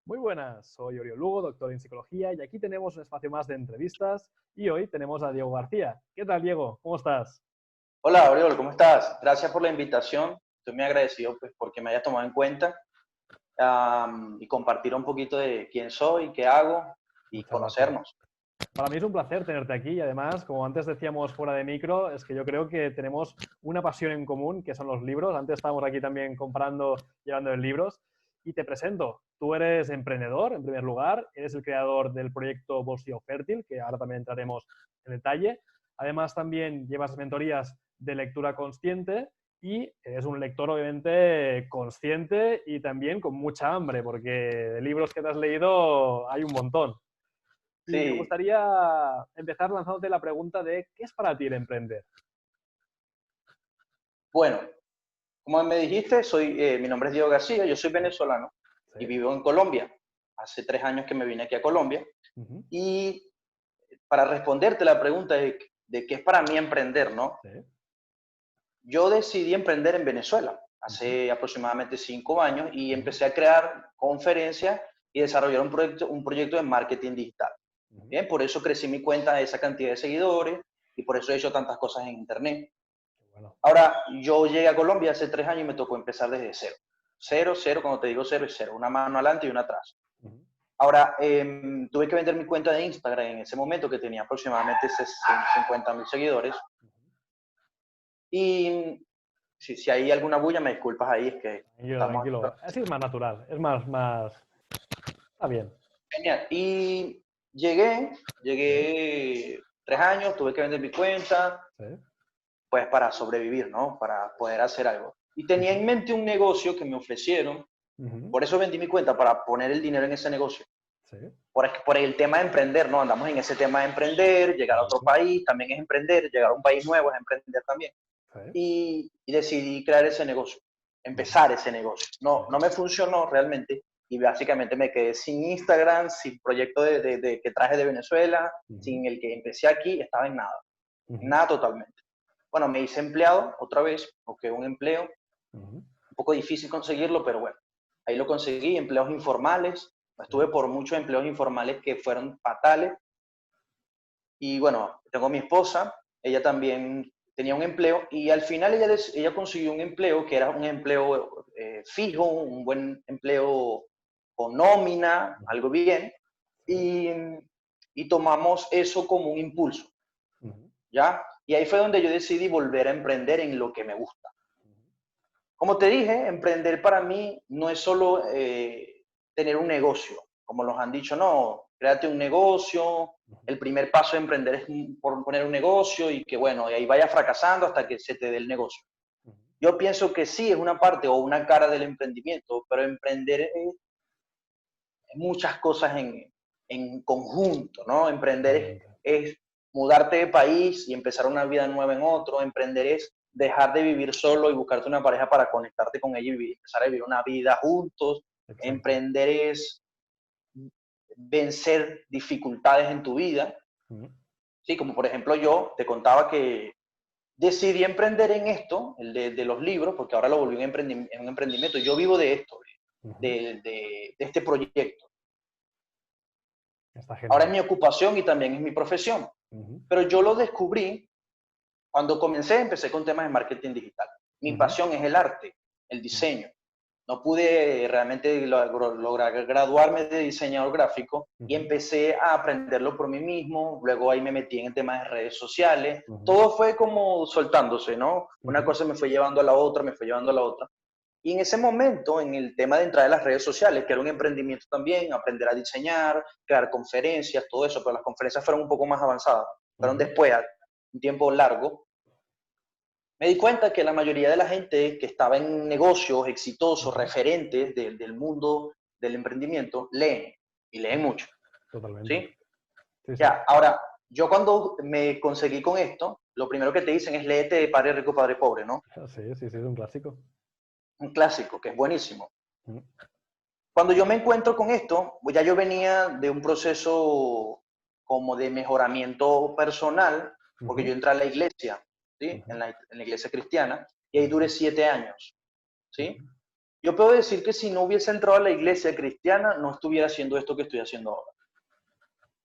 Muy buenas, soy Oriol Lugo, doctor en psicología, y aquí tenemos un espacio más de entrevistas y hoy tenemos a Diego García. ¿Qué tal, Diego? ¿Cómo estás? Hola, Oriol, ¿cómo estás? Gracias por la invitación. Estoy muy agradecido pues, porque me hayas tomado en cuenta y compartir un poquito de quién soy, qué hago y Muchas gracias. conocernos. Para mí es un placer tenerte aquí y además, como antes decíamos fuera de micro, es que yo creo que tenemos una pasión en común, que son los libros. Antes estábamos aquí también comprando y hablando de libros. Y te presento. Tú eres emprendedor, en primer lugar. Eres el creador del proyecto Bolsillo Fértil, que ahora también entraremos en detalle. Además, también llevas mentorías de lectura consciente y eres un lector, obviamente, consciente y también con mucha hambre, porque de libros que te has leído hay un montón. Y me Sí, gustaría empezar lanzándote la pregunta de ¿qué es para ti el emprender? bueno, como me dijiste, mi nombre es Diego García, yo soy Sí, venezolano y sí. vivo en Colombia. Hace 3 años que me vine aquí a Colombia Ujú, y para responderte la pregunta de qué es para mí emprender, ¿no? sí. Yo decidí emprender en Venezuela Ujú, hace aproximadamente 5 años y ujú, empecé a crear conferencias y desarrollar un proyecto de marketing digital. ujú. Bien, por eso crecí mi cuenta de esa cantidad de seguidores y por eso he hecho tantas cosas en Internet. Qué bueno. Ahora, yo llegué a Colombia hace 3 años y me tocó empezar desde cero. Cero, cero, cuando te digo cero, es cero. Una mano adelante y una atrás. Ujú, Ahora, tuve que vender mi cuenta de Instagram en ese momento, que tenía aproximadamente 50.000 seguidores. ujú. Y si hay alguna bulla, me disculpas ahí, es que Tranquilo, estamos... tranquilo. Así es más natural, es más... Está bien. Genial. Y Sí, llegué 3 años, tuve que vender mi cuenta, sí. pues para sobrevivir, ¿no? Para poder hacer algo. Y tenía Ujú, en mente un negocio que me ofrecieron, ujú. por eso vendí mi cuenta, para poner el dinero en ese negocio. Sí, Por el tema de emprender, ¿no? Andamos en ese tema de emprender, llegar a otro correcto. país también es emprender, llegar a un país nuevo es emprender también. Sí. Y decidí crear ese negocio, Ujú, empezar ese negocio. sí. No me funcionó realmente y básicamente me quedé sin Instagram, sin proyecto que traje de Venezuela, Ujú, sin el que empecé aquí, estaba en ujú, nada totalmente. Bueno, me hice empleado otra vez, busqué un empleo, ujú. un poco difícil conseguirlo, pero bueno, ahí lo conseguí, empleos informales, Sí, estuve por muchos empleos informales que fueron fatales y bueno, tengo a mi esposa, ella también tenía un empleo y al final ella consiguió un empleo que era un empleo fijo, un buen empleo con nómina, ujú, algo bien, sí, y, y tomamos eso como un impulso, ujú, ¿ya? Y ahí fue donde yo decidí volver a emprender en lo que me gusta. ujú. Como te dije, emprender para mí no es solo tener un negocio, como nos han dicho, no, créate un negocio, Ujú, el primer paso de emprender es por poner un negocio y que bueno, y ahí vaya fracasando hasta que se te dé el negocio. ujú. Yo pienso que sí es una parte o una cara del emprendimiento, pero emprender es muchas cosas en conjunto, ¿no? Emprender Totalmente. es mudarte de país y empezar una vida nueva en otro, emprender es dejar de vivir solo y buscarte una pareja para conectarte con ella y empezar a vivir una vida juntos, Exacto. emprender es vencer dificultades en tu vida, Ujú, ¿sí? Como por ejemplo yo te contaba que decidí emprender en esto, de los libros, porque ahora lo volví en un emprendimiento, yo vivo de esto, ujú. de este proyecto. Está Ahora es genial. mi ocupación y también es mi profesión. Ujú, Pero yo lo descubrí cuando empecé con temas de marketing digital. Mi ujú, pasión es el arte, el ujú, diseño. No pude realmente lograr graduarme de diseñador gráfico y ujú, empecé a aprenderlo por mí mismo. Luego ahí me metí en temas de redes sociales. ujú, Todo fue como soltándose, ¿no? Una ujú. cosa me fue llevando a la otra, me fue llevando a la otra. Y en ese momento, en el tema de entrar a las redes sociales, que era un emprendimiento también, aprender a diseñar, crear conferencias, todo eso, pero las conferencias fueron un poco más avanzadas, fueron Ujú, después, a un tiempo largo, me di cuenta que la mayoría de la gente que estaba en negocios exitosos, ujú, referentes del mundo del emprendimiento, leen, y leen ujú. mucho, Totalmente. ¿sí? Sí, sí. Ya, ahora, yo cuando me conseguí con esto, lo primero que te dicen es léete de Padre Rico, Padre Pobre, ¿no? Sí, sí, sí, es un clásico. Un clásico, que es buenísimo. Ujú, Cuando yo me encuentro con esto, pues ya yo venía de un proceso como de mejoramiento personal, porque ujú, yo entré a la iglesia, ¿sí? ujú, En la iglesia cristiana, y ahí muy duré bien. 7 años, Ujú, ¿sí? Yo puedo decir que si no hubiese entrado a la iglesia cristiana, no estuviera haciendo esto que estoy haciendo ahora.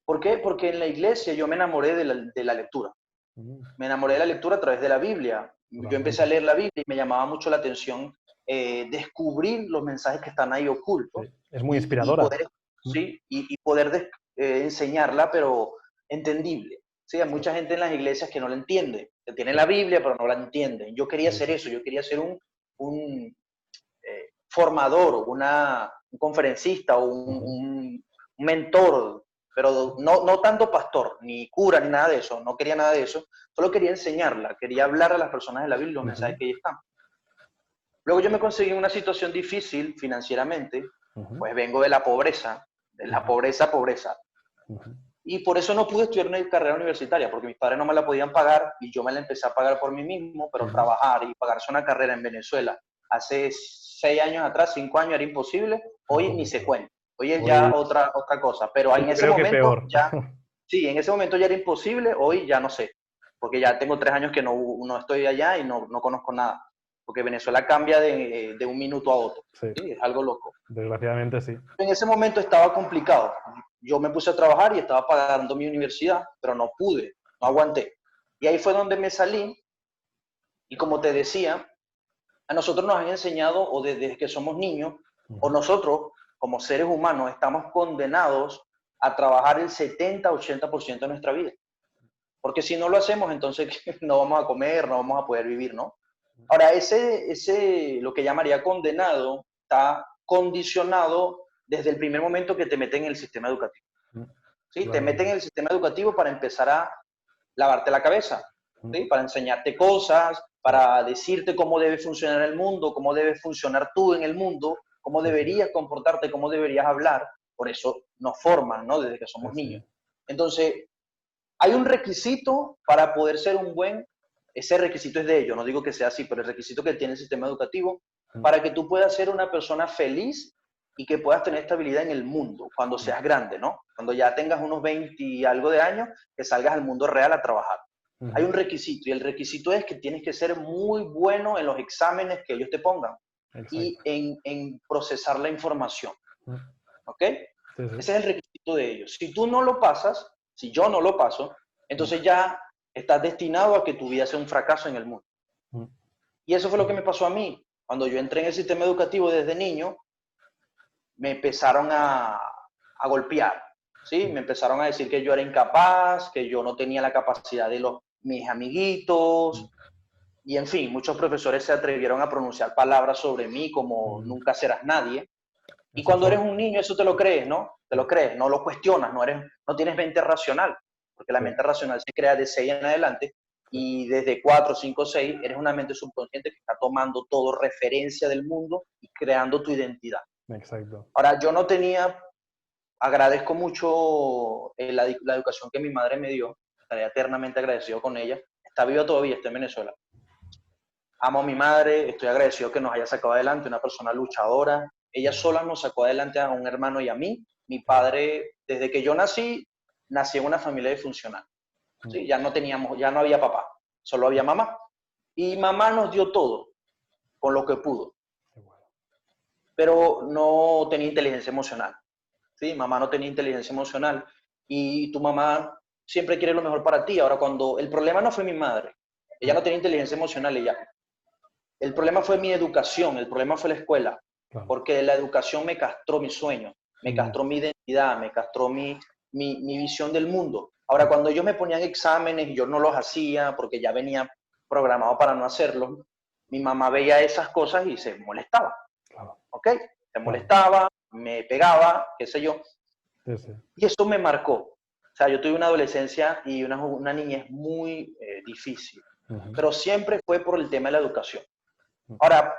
¿Por qué? Porque en la iglesia yo me enamoré de la lectura. Me enamoré de la lectura a través de la Biblia. Yo empecé a leer la Biblia y me llamaba mucho la atención descubrir los mensajes que están ahí ocultos. Sí, es muy inspiradora. Poder, ¿sí? y poder enseñarla, pero entendible. ¿Sí? Hay mucha gente en las iglesias que no la entiende, que tiene la Biblia, pero no la entienden. Yo quería hacer eso, yo quería ser un formador, un conferencista o un mentor, pero no tanto pastor, ni cura, ni nada de eso, no quería nada de eso, solo quería enseñarla, quería hablar a las personas de la Biblia, los mensajes que ahí están. Luego yo me conseguí en una situación difícil financieramente, pues vengo de la pobreza, pobreza. Y por eso no pude estudiar una carrera universitaria, porque mis padres no me la podían pagar y yo me la empecé a pagar por mí mismo, pero trabajar y pagarse una carrera en Venezuela hace 6 años atrás, 5 años era imposible, hoy ni se cuenta. Hoy es ya otra cosa, pero en ese momento ya, sí, en ese momento ya era imposible, hoy ya no sé, porque ya tengo 3 años que no estoy allá y no conozco nada, porque Venezuela cambia de un minuto a otro, Sí. ¿sí? Es algo loco. Desgraciadamente sí. En ese momento estaba complicado. Yo me puse a trabajar y estaba pagando mi universidad, pero no pude, no aguanté. Y ahí fue donde me salí y como te decía, a nosotros nos han enseñado, o desde que somos niños, o nosotros como seres humanos estamos condenados a trabajar el 70-80% de nuestra vida. Porque si no lo hacemos, entonces no vamos a comer, no vamos a poder vivir, ¿no? Ahora, lo que llamaría condenado, está condicionado desde el primer momento que te meten en el sistema educativo. ¿Sí? Te meten en el sistema educativo para empezar a lavarte la cabeza, ¿sí? Para enseñarte cosas, para decirte cómo debe funcionar el mundo, cómo debes funcionar tú en el mundo, cómo deberías comportarte, cómo deberías hablar. Por eso nos forman, ¿no? Desde que somos niños. Entonces, hay un requisito para poder ser ese requisito es de ellos, no digo que sea así, pero el requisito que tiene el sistema educativo para que tú puedas ser una persona feliz y que puedas tener estabilidad en el mundo cuando seas grande, ¿no? Cuando ya tengas unos 20 y algo de años, que salgas al mundo real a trabajar. Hay un requisito y el requisito es que tienes que ser muy bueno en los exámenes que ellos te pongan. Exacto. Y en procesar la información. ¿Ok? Sí. Ese es el requisito de ellos. Si tú no lo pasas, si yo no lo paso, entonces ya estás destinado a que tu vida sea un fracaso en el mundo. Y eso fue lo que me pasó a mí. Cuando yo entré en el sistema educativo desde niño, me empezaron a golpear, ¿sí? Me empezaron a decir que yo era incapaz, que yo no tenía la capacidad de mis amiguitos, y en fin, muchos profesores se atrevieron a pronunciar palabras sobre mí como nunca serás nadie. Y cuando eres un niño eso te lo crees, ¿no? Te lo crees, no lo cuestionas, no tienes mente racional, porque la mente racional se crea de 6 en adelante, y desde 4, 5, 6 eres una mente subconsciente que está tomando todo referencia del mundo y creando tu identidad. Exacto. Ahora, yo no tenía, agradezco mucho la educación que mi madre me dio, estaré eternamente agradecido con ella, está viva todavía, está en Venezuela. Amo a mi madre, estoy agradecido que nos haya sacado adelante, una persona luchadora. Ella sola nos sacó adelante a un hermano y a mí. Mi padre, desde que yo nací en una familia disfuncional. ¿Sí? Ya no había papá, solo había mamá. Y mamá nos dio todo, con lo que pudo. Pero no tenía inteligencia emocional. ¿Sí? Mamá no tenía inteligencia emocional. Y tu mamá siempre quiere lo mejor para ti. Ahora, cuando el problema no fue mi madre, ella no tenía inteligencia emocional, el problema fue mi educación, el problema fue la escuela, porque la educación me castró mis sueños, me castró mi identidad, me castró mi visión del mundo. Ahora, cuando ellos me ponían exámenes y yo no los hacía porque ya venía programado para no hacerlos, mi mamá veía esas cosas y se molestaba. ¿Ok? Se molestaba, me pegaba, qué sé yo. Y eso me marcó. O sea, yo tuve una adolescencia y una niñez muy difícil, pero siempre fue por el tema de la educación. Ahora,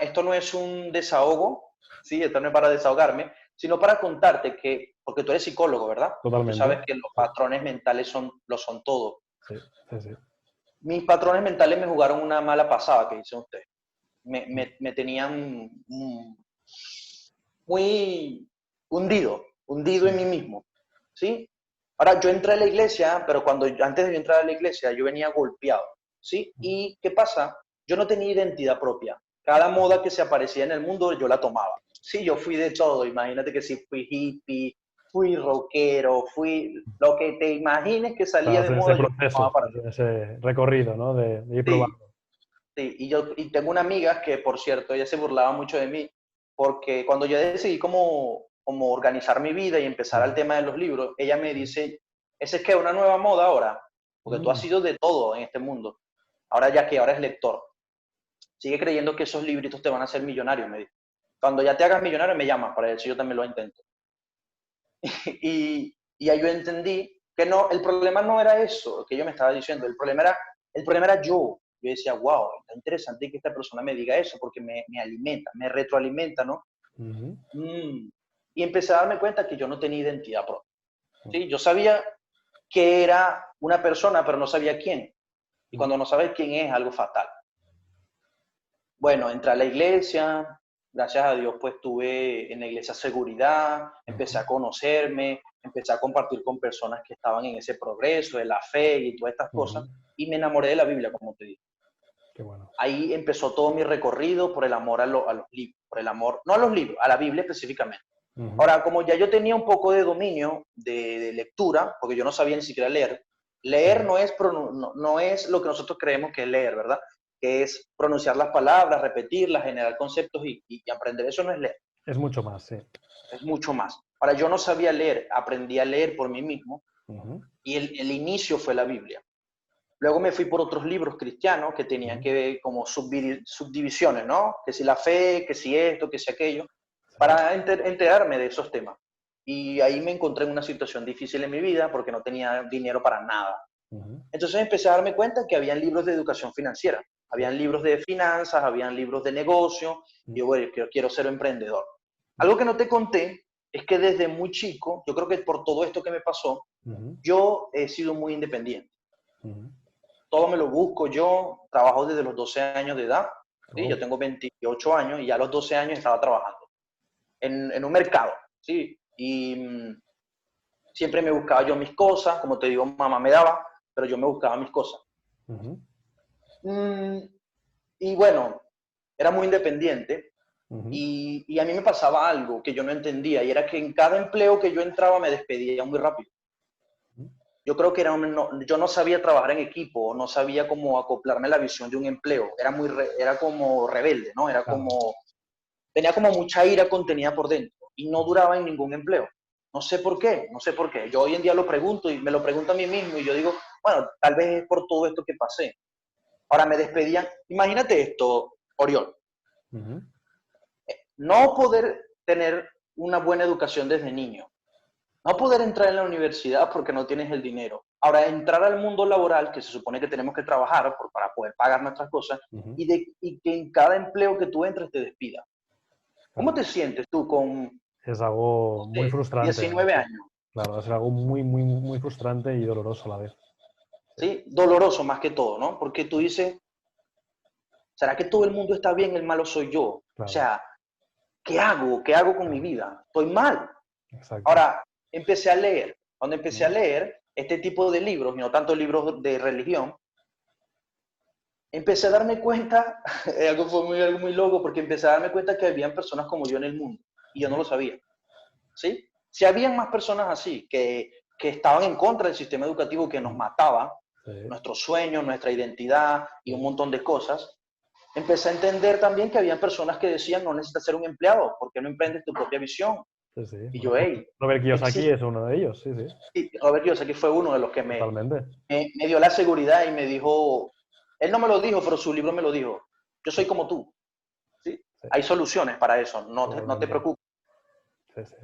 esto no es un desahogo, ¿sí? Esto no es para desahogarme, sino para contarte que, porque tú eres psicólogo, ¿verdad? Totalmente. Tú sabes que los patrones mentales lo son todo. Sí. Mis patrones mentales me jugaron una mala pasada, que dice usted. Me tenían muy hundido en mí mismo, ¿sí? Ahora, yo entré a la iglesia, pero antes de yo entrar a la iglesia, yo venía golpeado, ¿sí? ¿Y qué pasa? Yo no tenía identidad propia. Cada moda que se aparecía en el mundo, yo la tomaba. Sí, yo fui de todo. Imagínate que sí, fui hippie, fui rockero, fui lo que te imagines que salía de Hacer ese moda, yo tomaba proceso, para mí. ese recorrido, ¿no? De ir Sí, probando. sí. Y tengo una amiga que, por cierto, ella se burlaba mucho de mí, porque cuando yo decidí cómo organizar mi vida y empezar al tema de los libros, ella me dice, ¿ese es que una nueva moda ahora? Porque tú has Mm, sido de todo en este mundo. Ahora ya que ahora es lector. Sigue creyendo que esos libritos te van a hacer millonario, me dijo. Cuando ya te hagas millonario, me llamas para decir yo también lo intento. Y ahí yo entendí que no, el problema no era eso que yo me estaba diciendo, el problema era yo. Yo decía, wow, está interesante que esta persona me diga eso porque me alimenta, me retroalimenta, ¿no? ujú, Mm. Y empecé a darme cuenta que yo no tenía identidad propia. ¿Sí? Yo sabía que era una persona, pero no sabía quién. Y mm, cuando no sabes quién es algo fatal. Bueno, entré a la iglesia, gracias a Dios pues tuve en la iglesia seguridad, empecé ujú, a conocerme, empecé a compartir con personas que estaban en ese progreso de la fe y todas estas cosas, ujú. y me enamoré de la Biblia, como te digo. Qué bueno. Ahí empezó todo mi recorrido por el amor a los libros, por el amor, no a los libros, a la Biblia específicamente. Ujú, Ahora, como ya yo tenía un poco de dominio de lectura, porque yo no sabía ni siquiera leer, sí. leer no es lo que nosotros creemos que es leer, ¿verdad? Que es pronunciar las palabras, repetirlas, generar conceptos y aprender. Eso no es leer, Es mucho más, sí. es mucho más. Ahora, yo no sabía leer, aprendí a leer por mí mismo Ujú, y el inicio fue la Biblia. Luego me fui por otros libros cristianos que tenían ujú, que ver como subdivisiones, ¿no? Que si la fe, que si esto, que si aquello, sí, para enterarme de esos temas. Y ahí me encontré en una situación difícil en mi vida porque no tenía dinero para nada. ujú, Entonces empecé a darme cuenta que habían libros de educación financiera, sí, habían libros de finanzas, habían libros de negocio, y yo, mm, bueno, quiero ser emprendedor. mm, Algo que no te conté es que desde muy chico, yo creo que por todo esto que me pasó, ujú, yo he sido muy independiente. ujú. Todo me lo busco yo, trabajo desde los 12 años de edad, ¿sí? Oh, Yo tengo 28 años y ya a los 12 años estaba trabajando en un mercado, ¿sí? Y siempre me buscaba yo mis cosas, como te digo, mamá me daba, pero yo me buscaba mis cosas. ujú, Mm, y bueno, era muy independiente ujú, y a mí me pasaba algo que yo no entendía y era que en cada empleo que yo entraba me despedía muy rápido. ujú. Yo creo que yo no sabía trabajar en equipo, no sabía cómo acoplarme a la visión de un empleo, era como rebelde, ¿no? Claro. Tenía como mucha ira contenida por dentro y no duraba en ningún empleo. No sé por qué, no sé por qué. Yo hoy en día lo pregunto y me lo pregunto a mí mismo y yo digo, bueno, tal vez es por todo esto que pasé. Ahora me despedían. Imagínate esto, Oriol, Ujú, no poder tener una buena educación desde niño, no poder entrar en la universidad porque no tienes el dinero. Ahora, entrar al mundo laboral, que se supone que tenemos que trabajar para poder pagar nuestras cosas, ujú, y que en cada empleo que tú entres te despida. ¿Cómo claro. te sientes tú con, Es no algo muy sé, frustrante. 19 Sí. años? Claro, es algo muy, muy, muy frustrante y doloroso a la vez. Sí. ¿Sí? Doloroso más que todo, ¿no? Porque tú dices, ¿será que todo el mundo está bien, el malo soy yo? O Claro, sea, ¿qué hago? ¿Qué hago con mi claro, vida? Estoy mal. exacto. Ahora, empecé a leer. Cuando empecé a Mm, leer este tipo de libros, y no tanto libros de religión, empecé a darme cuenta, algo muy loco, porque empecé a darme cuenta que habían personas como yo en el mundo, y yo no ujú, lo sabía, ¿sí? Si habían más personas así, que estaban en contra del sistema educativo que nos mm, mataba, sí, nuestros sueños, nuestra identidad y un sí, montón de cosas, empecé a entender también que habían personas que decían, no necesitas ser un empleado, ¿por qué no emprendes tu propia visión? sí, sí. Y Bueno, yo, hey, Robert Kiyosaki existe. es uno de ellos, sí, sí, Robert Kiyosaki fue uno de los que totalmente. me dio la seguridad y me dijo, él no me lo dijo, pero su libro me lo dijo, yo soy como tú, ¿sí? Sí, Hay soluciones para eso, no te totalmente. preocupes. Sí, sí.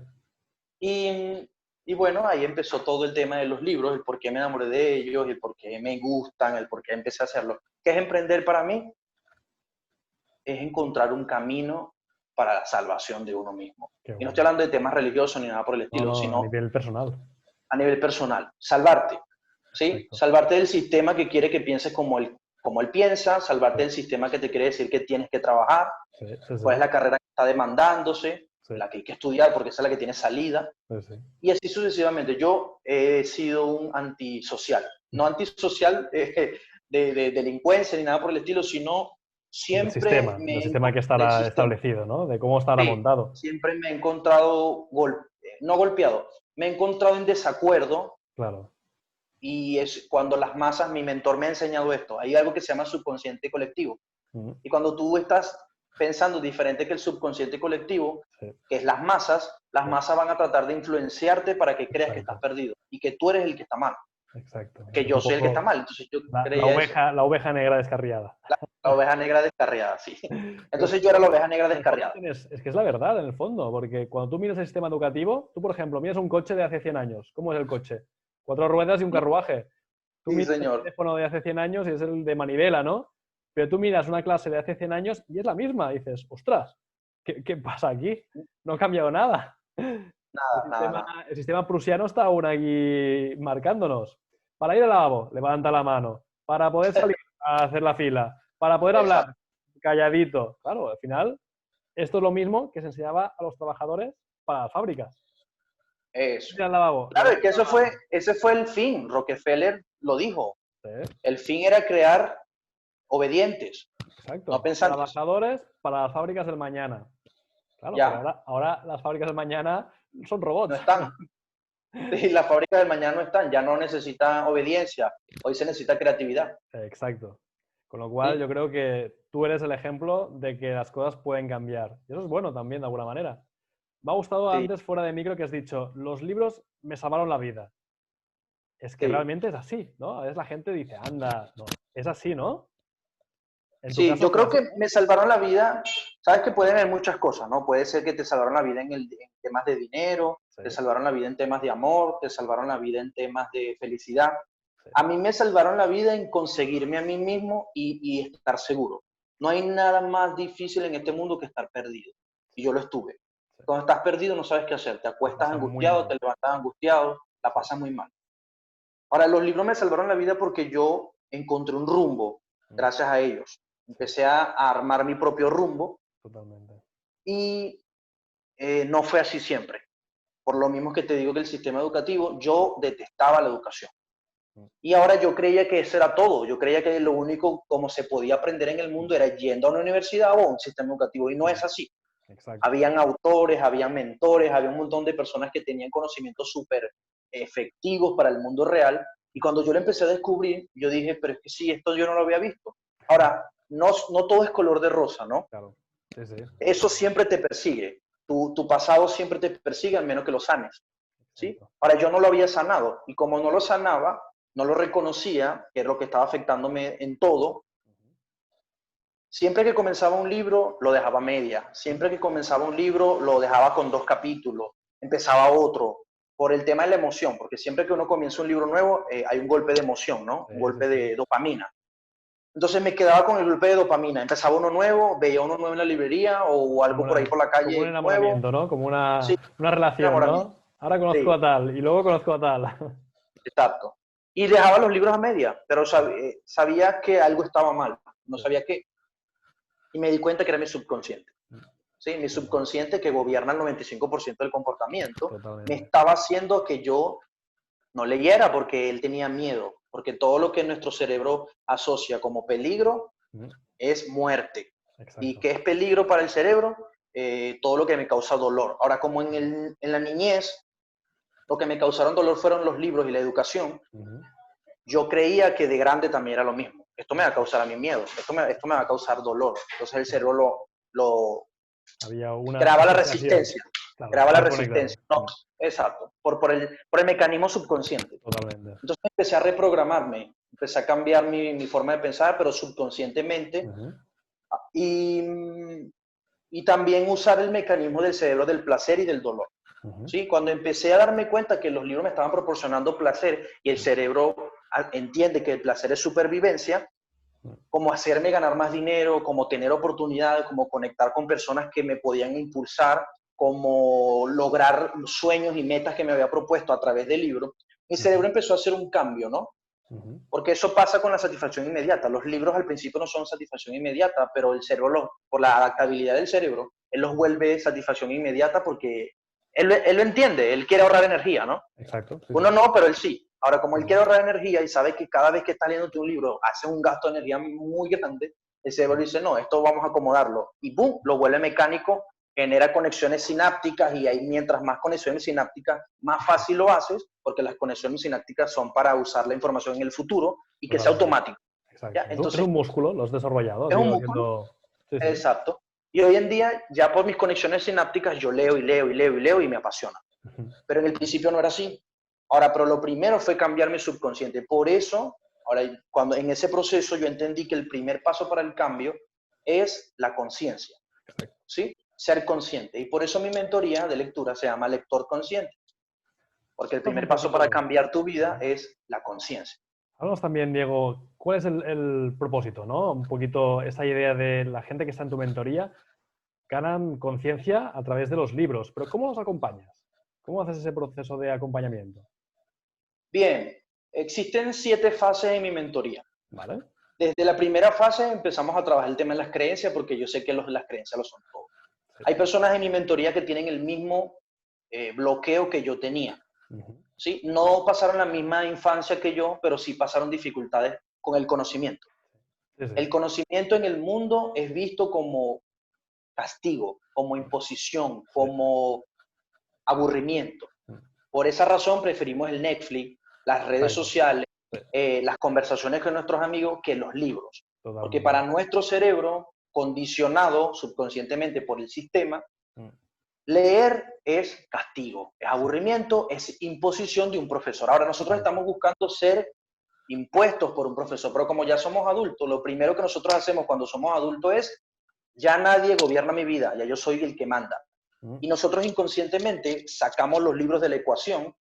Y bueno, ahí empezó todo el tema de los libros, el por qué me enamoré de ellos, el por qué me gustan, el por qué empecé a hacerlo. ¿Qué es emprender para mí? Es encontrar un camino para la salvación de uno mismo. Qué Y no estoy bueno. hablando de temas religiosos ni nada por el No, estilo, no, a sino nivel personal. a nivel personal. Salvarte, ¿sí? Exacto. Salvarte del sistema que quiere que pienses como él piensa, Sí, salvarte del sistema que te quiere decir que tienes que trabajar, sí, sí, cuál es sí, la carrera que está demandándose, sí, la que hay que estudiar porque esa es la que tiene salida, sí, sí. y así sucesivamente. Yo he sido un antisocial, no antisocial de delincuencia ni nada por el estilo, sino siempre del sistema que estará establecido, ¿no? De cómo estará montado. Siempre me he encontrado, no golpeado, me he encontrado en desacuerdo. Claro. Y es cuando las masas, mi mentor me ha enseñado esto, hay algo que se llama subconsciente colectivo. Y cuando tú estás pensando diferente que el subconsciente colectivo, que es las masas van a tratar de influenciarte para que creas que estás perdido y que tú eres el que está mal. Exacto. Que yo soy el que está mal. Entonces yo creía la oveja negra descarriada. La oveja negra descarriada, sí. Entonces yo era la oveja negra descarriada. Es que es la verdad, en el fondo, porque cuando tú miras el sistema educativo, tú, por ejemplo, miras un coche de hace 100 años. ¿Cómo es el coche? 4 ruedas y un carruaje. Tú miras el teléfono de hace 100 años y es el de manivela, ¿no? Pero tú miras una clase de hace 100 años y es la misma. Y dices, ostras, ¿qué pasa aquí? No ha cambiado nada. El sistema prusiano está aún aquí marcándonos. Para ir al lavabo, levanta la mano. Para poder salir a hacer la fila. Para poder hablar, calladito. Claro, al final, esto es lo mismo que se enseñaba a los trabajadores para las fábricas. Eso. Ir al lavabo. Claro, es que ese fue el fin. Rockefeller lo dijo. Sí. El fin era crear obedientes. Exacto. No pensantes. Trabajadores para las fábricas del mañana. Claro, pero ahora las fábricas del mañana son robots. No están. Sí, las fábricas del mañana no están. Ya no necesitan obediencia. Hoy se necesita creatividad. Exacto. Con lo cual, yo creo que tú eres el ejemplo de que las cosas pueden cambiar. Y eso es bueno también, de alguna manera. Me ha gustado antes, fuera de micro, que has dicho, los libros me salvaron la vida. Es que realmente es así, ¿no? A veces la gente dice, anda, no, es así, ¿no? Sí, yo creo que me salvaron la vida. Sabes que pueden haber muchas cosas, ¿no? Puede ser que te salvaron la vida en temas de dinero, te salvaron la vida en temas de amor, te salvaron la vida en temas de felicidad. A mí me salvaron la vida en conseguirme a mí mismo y estar seguro. No hay nada más difícil en este mundo que estar perdido. Y yo lo estuve. Cuando estás perdido no sabes qué hacer. Te acuestas angustiado, te levantas angustiado, la pasas muy mal. Ahora, los libros me salvaron la vida porque yo encontré un rumbo gracias a ellos. Empecé a armar mi propio rumbo. Totalmente. Y no fue así siempre. Por lo mismo que te digo que el sistema educativo, yo detestaba la educación. Y ahora yo creía que eso era todo. Yo creía que lo único como se podía aprender en el mundo era yendo a una universidad o a un sistema educativo. Y no es así. Exacto. Habían autores, habían mentores, había un montón de personas que tenían conocimientos súper efectivos para el mundo real. Y cuando yo lo empecé a descubrir, yo dije, pero es que sí, esto yo no lo había visto. Ahora, no todo es color de rosa, ¿no? Claro. Sí, sí. Eso siempre te persigue. Tu pasado siempre te persigue, al menos que lo sanes. ¿Sí? Ahora, yo no lo había sanado. Y como no lo sanaba, no lo reconocía, que es lo que estaba afectándome en todo. Siempre que comenzaba un libro, lo dejaba a media. Siempre que comenzaba un libro, lo dejaba con 2 capítulos. Empezaba otro. Por el tema de la emoción, porque siempre que uno comienza un libro nuevo, hay un golpe de emoción, ¿no? Un golpe de dopamina. Entonces me quedaba con el golpe de dopamina. Empezaba uno nuevo, veía uno nuevo en la librería o algo por ahí por la calle. Como un enamoramiento, nuevo. ¿no? Como una relación, ¿no? Ahora conozco a tal y luego conozco a tal. Exacto. Y dejaba los libros a media, pero sabía que algo estaba mal. No sabía qué. Y me di cuenta que era mi subconsciente. ¿Sí? Mi subconsciente, que gobierna el 95% del comportamiento, me estaba haciendo que yo no leyera porque él tenía miedo. Porque todo lo que nuestro cerebro asocia como peligro es muerte. Exacto. ¿Y qué es peligro para el cerebro? Todo lo que me causa dolor. Ahora, como en la niñez, lo que me causaron dolor fueron los libros y la educación, yo creía que de grande también era lo mismo. Esto me va a causar a mí miedo, esto me va a causar dolor. Entonces el cerebro creaba la resistencia. Claro, creaba la resistencia. No, exacto, por el mecanismo subconsciente. Totalmente. Entonces empecé a reprogramarme, empecé a cambiar mi forma de pensar, pero subconscientemente. Y también usar el mecanismo del cerebro del placer y del dolor. ¿Sí? Cuando empecé a darme cuenta que los libros me estaban proporcionando placer y el cerebro entiende que el placer es supervivencia, como hacerme ganar más dinero, como tener oportunidades, como conectar con personas que me podían impulsar, como lograr sueños y metas que me había propuesto a través del libro, mi cerebro empezó a hacer un cambio, ¿no? Porque eso pasa con la satisfacción inmediata. Los libros al principio no son satisfacción inmediata, pero el cerebro, por la adaptabilidad del cerebro, él los vuelve satisfacción inmediata porque él lo entiende, él quiere ahorrar energía, ¿no? Exacto. Sí, Uno no, pero él sí. Ahora, como él quiere ahorrar energía y sabe que cada vez que está leyendo un libro hace un gasto de energía muy grande, el cerebro dice, no, esto vamos a acomodarlo. Y boom, lo vuelve mecánico, genera conexiones sinápticas y ahí mientras más conexiones sinápticas, más fácil lo haces, porque las conexiones sinápticas son para usar la información en el futuro y que sea Totalmente. automático. Exacto. ¿Ya? Es Entonces, un músculo, lo has desarrollado, has es un ido músculo. haciendo... Sí, sí. Exacto. Y hoy en día, ya por mis conexiones sinápticas, yo leo y leo y leo y leo y me apasiona. Pero en el principio no era así. Ahora, pero lo primero fue cambiar mi subconsciente. Por eso, ahora, cuando en ese proceso yo entendí que el primer paso para el cambio es la conciencia, ¿sí? Ser consciente. Y por eso mi mentoría de lectura se llama Lector Consciente. Porque el Háblanos primer un paso para poquito. cambiar tu vida es la conciencia. Háblanos también, Diego, ¿cuál es el propósito, ¿no? Un poquito esa idea de la gente que está en tu mentoría ganan conciencia a través de los libros, pero ¿cómo los acompañas? ¿Cómo haces ese proceso de acompañamiento? Bien, existen 7 fases en mi mentoría. ¿Vale? Desde la primera fase empezamos a trabajar el tema de las creencias, porque yo sé que las creencias lo son todo. Sí. Hay personas en mi mentoría que tienen el mismo bloqueo que yo tenía. ¿Sí? No pasaron la misma infancia que yo, pero sí pasaron dificultades con el conocimiento. Sí, sí. El conocimiento en el mundo es visto como castigo, como imposición, como aburrimiento. Por esa razón preferimos el Netflix, las redes Exacto. sociales, Sí, las conversaciones con nuestros amigos que los libros. Porque totalmente. para nuestro cerebro, condicionado subconscientemente por el sistema, leer es castigo, es aburrimiento, es imposición de un profesor. Ahora, nosotros estamos buscando ser impuestos por un profesor, pero como ya somos adultos, lo primero que nosotros hacemos cuando somos adultos es, ya nadie gobierna mi vida, ya yo soy el que manda. Y nosotros inconscientemente sacamos los libros de la ecuación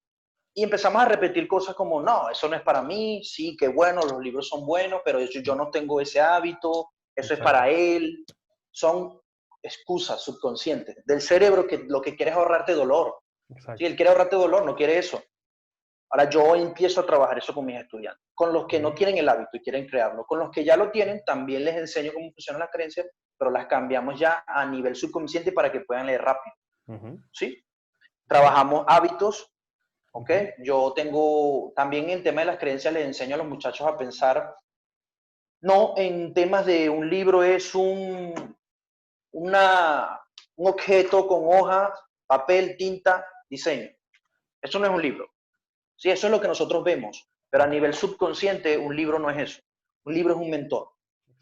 y empezamos a repetir cosas como, no, eso no es para mí, sí, qué bueno, los libros son buenos, pero yo no tengo ese hábito, eso es Exacto. para él. Son excusas subconscientes del cerebro que lo que quiere es ahorrarte dolor. Sí, Exacto. él quiere ahorrarte dolor, no quiere eso. Ahora yo empiezo a trabajar eso con mis estudiantes, con los que no tienen el hábito y quieren crearlo, con los que ya lo tienen, también les enseño cómo funcionan las creencias, pero las cambiamos ya a nivel subconsciente para que puedan leer rápido. ¿Sí? Trabajamos hábitos, ¿ok? Yo tengo, también en tema de las creencias les enseño a los muchachos a pensar, no en temas de un libro es un objeto con hoja, papel, tinta, diseño. Eso no es un libro. Sí, eso es lo que nosotros vemos, pero a nivel subconsciente un libro no es eso. Un libro es un mentor.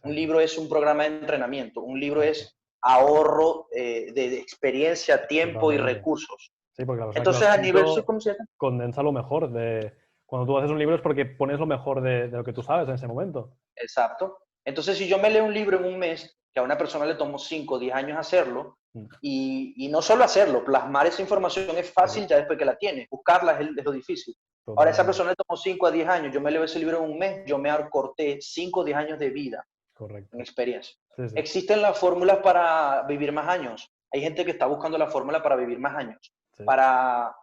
Un libro es un programa de entrenamiento. Un libro Exacto. es ahorro de experiencia, tiempo y Totalmente. recursos. Sí, porque la persona que lo ha Entonces, a nivel escrito subconsciente, condensa lo mejor de... Cuando tú haces un libro es porque pones lo mejor de lo que tú sabes en ese momento. exacto. Entonces, si yo me leo un libro en un mes, que a una persona le tomó 5 o 10 años hacerlo, y no solo hacerlo, plasmar esa información es fácil ya después que la tienes, buscarla es lo difícil. Ahora, esa Totalmente. persona le tomó 5 a 10 años, yo me leo ese libro en un mes, yo me acorté 5 o 10 años de vida en Correcto. experiencia. Sí, sí. Existen las fórmulas para vivir más años. Hay gente que está buscando la fórmula para vivir más años, Sí, para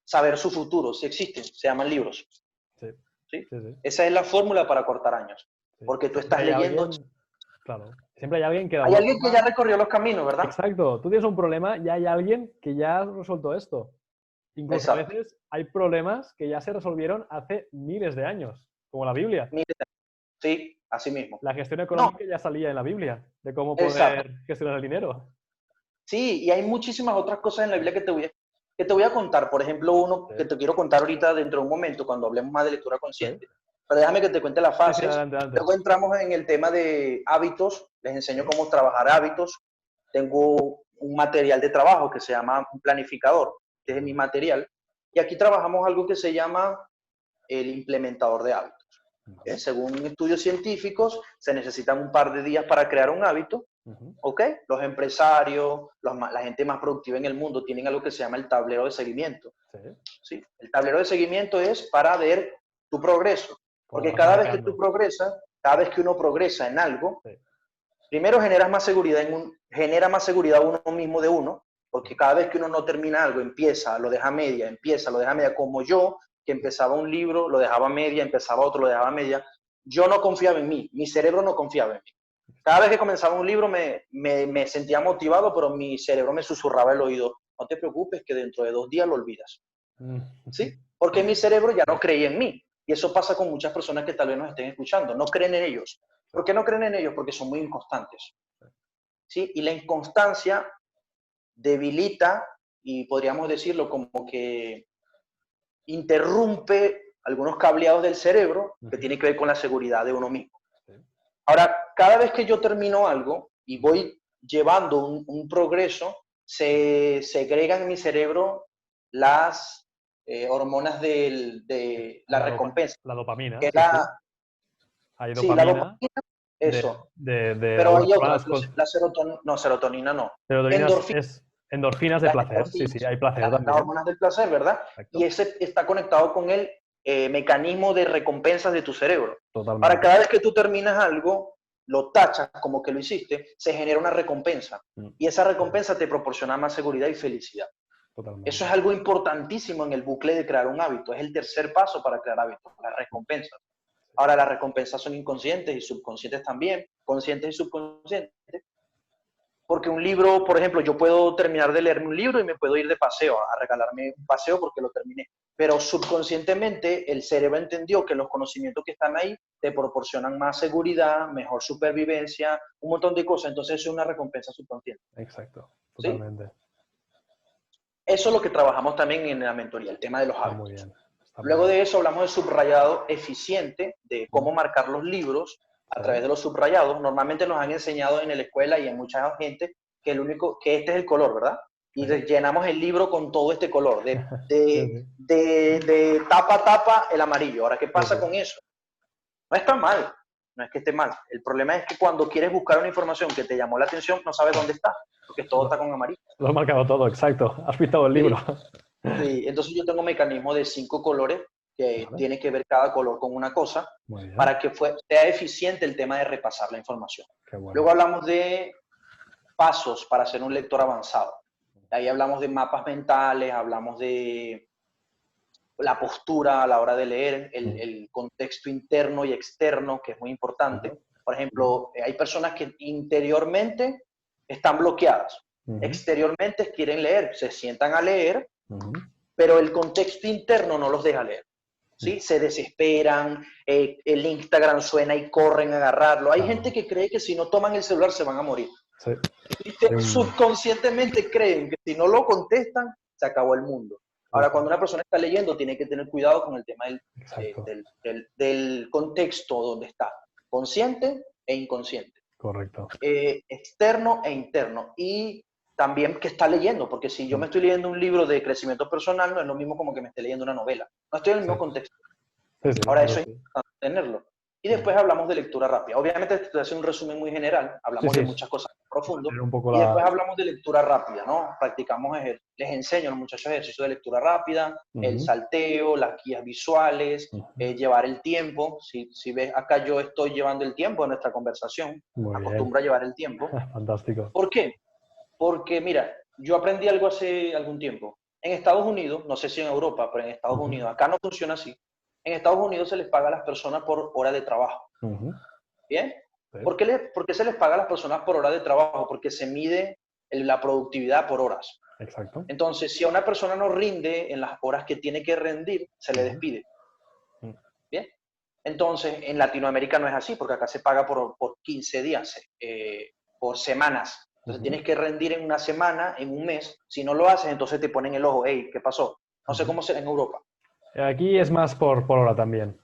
saber su futuro. Sí existen, se llaman libros. sí, ¿Sí? sí, sí, Esa es la fórmula para cortar años. sí. Porque tú Siempre estás hay leyendo. alguien, claro, siempre hay alguien que de Hay alguna alguien que ya forma... recorrió los caminos, ¿verdad? Exacto, tú tienes un problema y hay alguien que ya ha resuelto esto. Incluso a Exacto. veces hay problemas que ya se resolvieron hace miles de años, como la Biblia. Mire, sí, así mismo. La gestión No, económica ya salía en la Biblia, de cómo exacto. poder gestionar el dinero. Sí, y hay muchísimas otras cosas en la Biblia que te voy a contar. Por ejemplo, uno Sí, que te quiero contar ahorita dentro de un momento, cuando hablemos más de lectura sí, consciente. Pero déjame que te cuente las sí, sí, fases. adelante, adelante. Luego entramos en el tema de hábitos. Les enseño Sí, cómo trabajar hábitos. Tengo un material de trabajo que se llama un planificador, que es mi material. Y aquí trabajamos algo que se llama el implementador de hábitos. vale. Según estudios científicos, se necesitan un par de días para crear un hábito. ¿Ok? Los empresarios, la gente más productiva en el mundo tienen algo que se llama el tablero de seguimiento. Sí, ¿Sí? El tablero de seguimiento es para ver tu progreso. como Porque vas cada vez que tú marcando. progresas, cada vez que uno progresa en algo, Sí, primero generas más seguridad genera más seguridad uno mismo de uno, porque cada vez que uno no termina algo, empieza, lo deja a media, empieza, lo deja a media, como yo, que empezaba un libro, lo dejaba a media, empezaba otro, lo dejaba a media. Yo no confiaba en mí, mi cerebro no confiaba en mí. Cada vez que comenzaba un libro me sentía motivado, pero mi cerebro me susurraba el oído, no te preocupes que dentro de 2 días lo olvidas. ¿Sí? Porque mi cerebro ya no creía en mí. Y eso pasa con muchas personas que tal vez nos estén escuchando, no creen en ellos. ¿Por qué no creen en ellos? Porque son muy inconstantes. ¿Sí? Y la inconstancia debilita y podríamos decirlo como que interrumpe algunos cableados del cerebro que tienen que ver con la seguridad de uno mismo. Ahora, cada vez que yo termino algo y voy llevando un progreso, se segregan en mi cerebro las hormonas de la recompensa. La dopamina, Que es sí, sí. la, Hay sí, la dopamina dopamina, eso. de Pero alguna hay forma otras, la serotonina, no, serotonina no. serotonina Endorfina, es endorfinas de las placer, sí, sí, endorfinas, hay placer las también. hormonas del placer, ¿verdad? Y Exacto. ese está conectado con el mecanismo de recompensas de tu cerebro. Para Totalmente. cada vez que tú terminas algo, lo tachas como que lo hiciste, se genera una recompensa. Y esa recompensa te proporciona más seguridad y felicidad. Eso Totalmente. es algo importantísimo en el bucle de crear un hábito. Es el tercer paso para crear hábitos, las recompensas. Ahora, las recompensas son inconscientes y subconscientes también, conscientes y subconscientes. Porque un libro, por ejemplo, yo puedo terminar de leerme un libro y me puedo ir de paseo, a regalarme un paseo porque lo terminé. Pero subconscientemente el cerebro entendió que los conocimientos que están ahí te proporcionan más seguridad, mejor supervivencia, un montón de cosas. Entonces es una recompensa subconsciente. Exacto, ¿Sí? totalmente. Eso es lo que trabajamos también en la mentoría, el tema de los Está muy hábitos. bien. Está muy Luego bien. de eso hablamos de subrayado eficiente, de cómo marcar los libros a Sí. través de los subrayados. Normalmente nos han enseñado en la escuela y en mucha gente que este es el color, ¿verdad? Y Sí. llenamos el libro con todo este color, Sí, sí. de tapa a tapa el amarillo. Ahora, ¿qué Sí, pasa sí. con eso? No está mal, no es que esté mal. El problema es que cuando quieres buscar una información que te llamó la atención, no sabes dónde está, porque todo está con amarillo. Lo has marcado todo, exacto. Has pintado el libro. ¿Sí? Sí, entonces yo tengo un mecanismo de 5 colores que Vale. tiene que ver cada color con una cosa Muy bien. para que sea eficiente el tema de repasar la información. Qué bueno. Luego hablamos de pasos para ser un lector avanzado. Ahí hablamos de mapas mentales, hablamos de la postura a la hora de leer, el contexto interno y externo, que es muy importante. Por ejemplo, hay personas que interiormente están bloqueadas, exteriormente quieren leer, se sientan a leer, pero el contexto interno no los deja leer. ¿Sí? Se desesperan, el Instagram suena y corren a agarrarlo. Hay gente que cree que si no toman el celular se van a morir. Sí. Y subconscientemente creen que si no lo contestan, se acabó el mundo. Ahora, cuando una persona está leyendo, tiene que tener cuidado con el tema del contexto donde está, consciente e inconsciente, Correcto. externo e interno, y también que está leyendo, porque si yo me estoy leyendo un libro de crecimiento personal, no es lo mismo como que me esté leyendo una novela, no estoy en el mismo contexto. Sí, sí, Ahora, claro, eso es sí. importante tenerlo. Y después hablamos de lectura rápida. Obviamente, te estoy haciendo un resumen muy general, Sí, hablamos de sí. muchas cosas Para profundo, tener un poco y la... después hablamos de lectura rápida, ¿no? Practicamos, les enseño a los muchachos ejercicios de lectura rápida, el salteo, las guías visuales, llevar el tiempo. Si ves, acá yo estoy llevando el tiempo en nuestra conversación, Muy bien. acostumbro a llevar el tiempo. Fantástico. ¿Por qué? Porque, mira, yo aprendí algo hace algún tiempo. En Estados Unidos, no sé si en Europa, pero en Estados Unidos, acá no funciona así. En Estados Unidos se les paga a las personas por hora de trabajo. ¿Bien? Sí. ¿Por qué se les paga a las personas por hora de trabajo? Porque se mide la productividad por horas. Exacto. Entonces, si a una persona no rinde en las horas que tiene que rendir, se le despide. ¿Bien? Entonces, en Latinoamérica no es así, porque acá se paga por 15 días, por semanas. Entonces, tienes que rendir en una semana, en un mes. Si no lo haces, entonces te ponen el ojo, hey, ¿qué pasó? No sé cómo será en Europa. Aquí es más por hora también.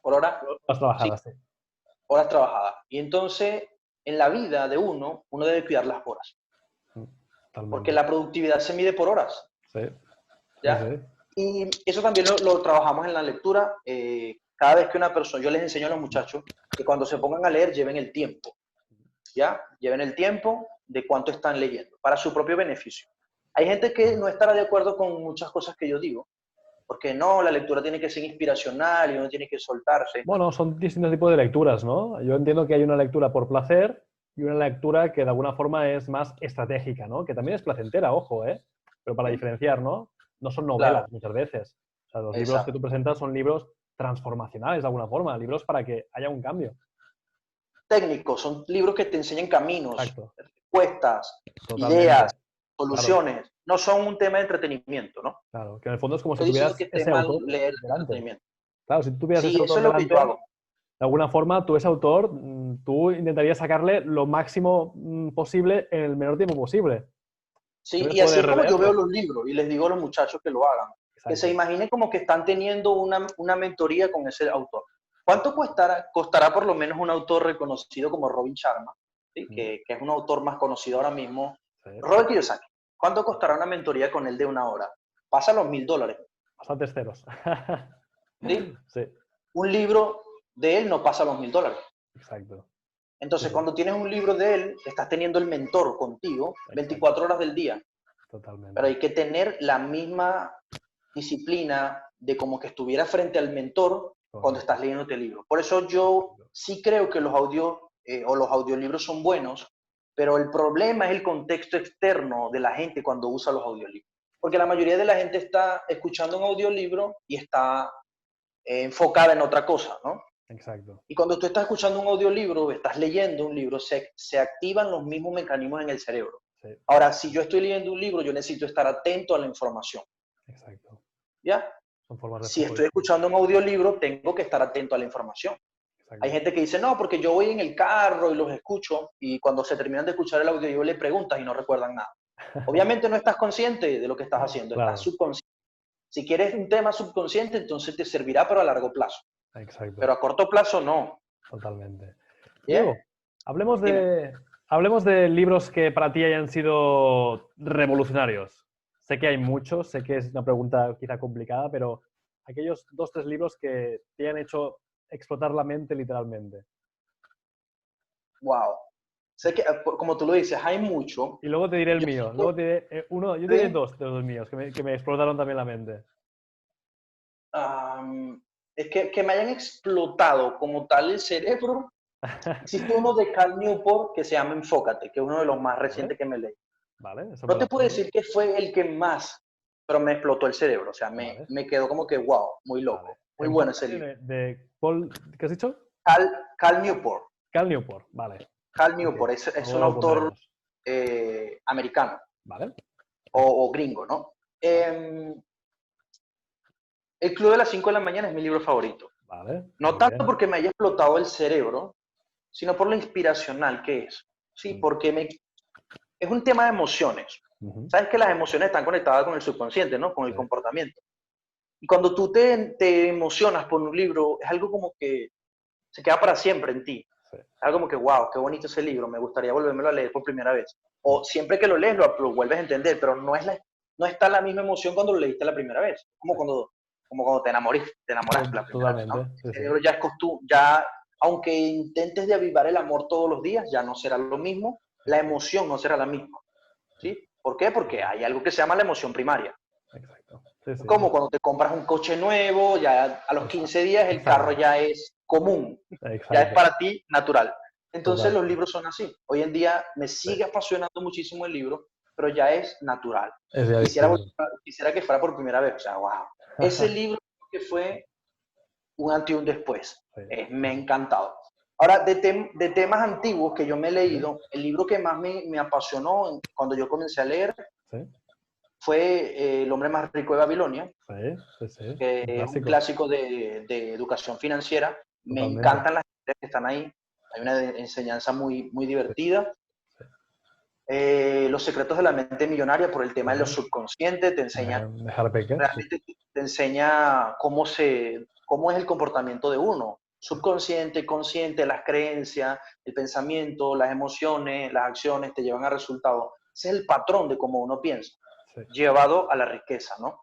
¿Por hora? Las Sí, trabajadas, sí. horas trabajadas. Y entonces, en la vida de uno debe cuidar las horas. Porque Totalmente. la productividad se mide por horas. Sí. ¿Ya? Sí, sí. Y eso también lo trabajamos en la lectura. Cada vez que una persona, yo les enseño a los muchachos que cuando se pongan a leer lleven el tiempo. ¿Ya? Lleven el tiempo de cuánto están leyendo, para su propio beneficio. Hay gente que no estará de acuerdo con muchas cosas que yo digo, porque no, la lectura tiene que ser inspiracional y uno tiene que soltarse. Bueno, son distintos tipos de lecturas, ¿no? Yo entiendo que hay una lectura por placer y una lectura que de alguna forma es más estratégica, ¿no? Que también es placentera, ojo, ¿eh? Pero para diferenciar, ¿no? No son Claro, novelas muchas veces. O sea, los libros que exacto. tú presentas son libros transformacionales de alguna forma, libros para que haya un cambio. Técnicos, son libros que te enseñan caminos, Exacto, respuestas, ideas, totalmente. Claro, soluciones. No son un tema de entretenimiento, ¿no? claro. Que en el fondo es como si Estoy diciendo que tuvieras esté ese mal autor leer delante. entretenimiento. Claro, si tú tuvieras ese Sí, eso autor es lo que yo delante, hago. de alguna forma, tú ese autor, tú intentarías sacarle lo máximo posible en el menor tiempo posible. Sí, Entonces y así puedes es como yo veo releerlo. los libros y les digo a los muchachos que lo hagan, que se Exacto. imaginen como que están teniendo una mentoría con ese autor. ¿Cuánto costará por lo menos un autor reconocido como Robin Sharma, ¿sí? Mm, Que es un autor más conocido ahora mismo? sí, Robert Kiyosaki. ¿Cuánto costará una mentoría con él de 1 hora? Pasa los $1000, bastantes ceros. ¿sí? Sí, Un libro de él no pasa los $1000. exacto. Sí, Entonces, sí, cuando tienes un libro de él, estás teniendo el mentor contigo exacto. 24 horas del día. Pero Totalmente. hay que tener la misma disciplina de como que estuviera frente al mentor cuando Correcto. estás leyendo este libro. Por eso yo Exacto. sí creo que los audios o los audiolibros son buenos, pero el problema es el contexto externo de la gente cuando usa los audiolibros. Porque la mayoría de la gente está escuchando un audiolibro y está enfocada en otra cosa, ¿no? Exacto. Y cuando tú estás escuchando un audiolibro, estás leyendo un libro, se activan los mismos mecanismos en el cerebro. Sí, Ahora, si yo estoy leyendo un libro, yo necesito estar atento a la información, exacto. ¿ya? Son formas de Si foco estoy distintas. escuchando un audiolibro, tengo que estar atento a la información. Hay Exacto. gente que dice, no, porque yo voy en el carro y los escucho, y cuando se terminan de escuchar el audio, yo le preguntas y no recuerdan nada. Obviamente no estás consciente de lo que estás haciendo, estás Claro, subconsciente. Si quieres un tema subconsciente, entonces te servirá, pero a largo plazo. exacto. Pero a corto plazo, no. Totalmente. ¿Bien? Diego, hablemos Dime. hablemos de libros que para ti hayan sido revolucionarios. Sé que hay muchos, sé que es una pregunta quizá complicada, pero aquellos dos, tres libros que te han hecho explotar la mente literalmente. Wow. Sé que, como tú lo dices, hay mucho. Y luego te diré el Yo mío. siento, Luego te diré, yo te diré ¿sí? dos de los míos que me explotaron también la mente. Am, es que me hayan explotado como tal el cerebro. Existe uno de Cal Newport que se llama Enfócate, que es uno de los más Vale, recientes que me leí. vale, eso me No lo te puedo apunto. decir que fue el que más, pero me explotó el cerebro. O sea, Vale, me quedó como que, wow, muy vale. loco. Muy bueno ese Enfócate libro. de Paul, ¿qué has dicho? Cal Newport. Cal Newport, vale. Cal Ok, Newport es luego un lo autor pondremos. americano Vale, o gringo, ¿no? vale, El Club de las 5 de la mañana es mi libro favorito. vale, No muy tanto bien. porque me haya explotado el cerebro, sino por lo inspiracional que es. Sí, Mm, porque es un tema de emociones. ujú, Sabes que las emociones están conectadas con el subconsciente, ¿no? Con el sí, comportamiento. Y cuando tú te emocionas por un libro, es algo como que se queda para siempre en ti. sí. Algo como que, wow, qué bonito ese libro, me gustaría volvérmelo a leer por primera vez. Mm, O siempre que lo lees lo vuelves a entender, pero no está la misma emoción cuando lo leíste la primera vez. sí. Como cuando te enamoraste la primera vez, ¿no? Totalmente, El sí, sí. cerebro ya es costumbre, ya, aunque intentes de avivar el amor todos los días, ya no será lo mismo, la Exacto, emoción no será la misma, sí, ¿sí? ¿Por qué? sí, Porque sí, hay algo que se llama la emoción primaria. exacto. Sí, Es sí, como cuando te compras un coche nuevo, ya a los exacto, 15 días el carro exacto, ya es común, ya es exacto, para ti natural. Entonces los totalmente. libros son así. Hoy en día me Sí. sigue apasionando muchísimo el libro, pero ya es natural. Es ya Quisiera, disfruto. quisiera que fuera por primera vez, o sea, wow. Ese libro que fue un antes y un después, Sí, me sí, ha sí. encantado. Ahora, de temas antiguos que yo me he Sí, leído, el libro que más me apasionó cuando yo comencé a leer sí, fue El hombre más rico de Babilonia, sí, sí, sí. que Un es un clásico, clásico de educación financiera. Me totalmente. encantan las historias que están ahí. Hay una enseñanza muy Sí, divertida. sí. Los secretos de la mente millonaria por el tema de lo Vale. subconsciente te enseña, De Harry Becker, sí, realmente te enseña cómo es el comportamiento de uno. sí, Subconsciente, consciente, las creencias, el pensamiento, las emociones, las acciones te llevan a resultados. Ese es el patrón de cómo uno piensa, sí. llevado a la riqueza, ¿no?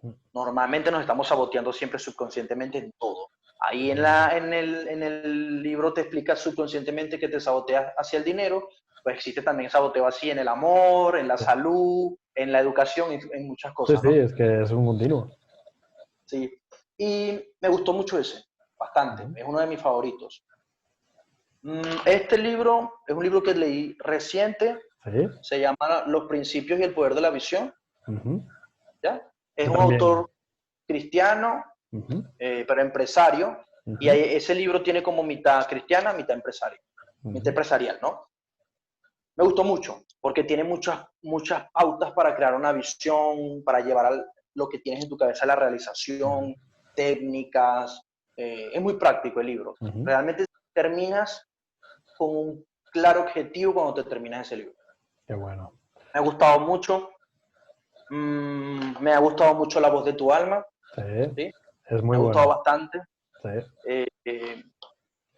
Mm, Normalmente nos estamos saboteando siempre subconscientemente en todo. Ahí totalmente. en el libro te explica subconscientemente que te saboteas hacia el dinero, pues existe también saboteo así en el amor, en la Sí, salud, en la educación, en muchas sí, cosas, sí, ¿no? es que es un continuo. Sí. Y me gustó mucho ese, bastante, Ujú. es uno de mis favoritos. Este libro es un libro que leí reciente, Sí, se llama Los principios y el poder de la visión, ujú. ¿ya? Es Yo un también. autor cristiano, Ujú, pero empresario, y ujú, ese libro tiene como mitad cristiana, mitad ujú. empresarial, ¿no? Me gustó mucho, porque tiene muchas pautas para crear una visión, para llevar lo que tienes en tu cabeza a la Vale. realización, técnicas. Es muy práctico el libro. Ujú. Realmente terminas con un claro objetivo cuando te terminas ese libro. Qué bueno. Me ha gustado mucho. Me ha gustado mucho La voz de tu alma. Sí, ¿Sí? es Me muy ha gustado bueno. bastante. Sí. Eh, eh,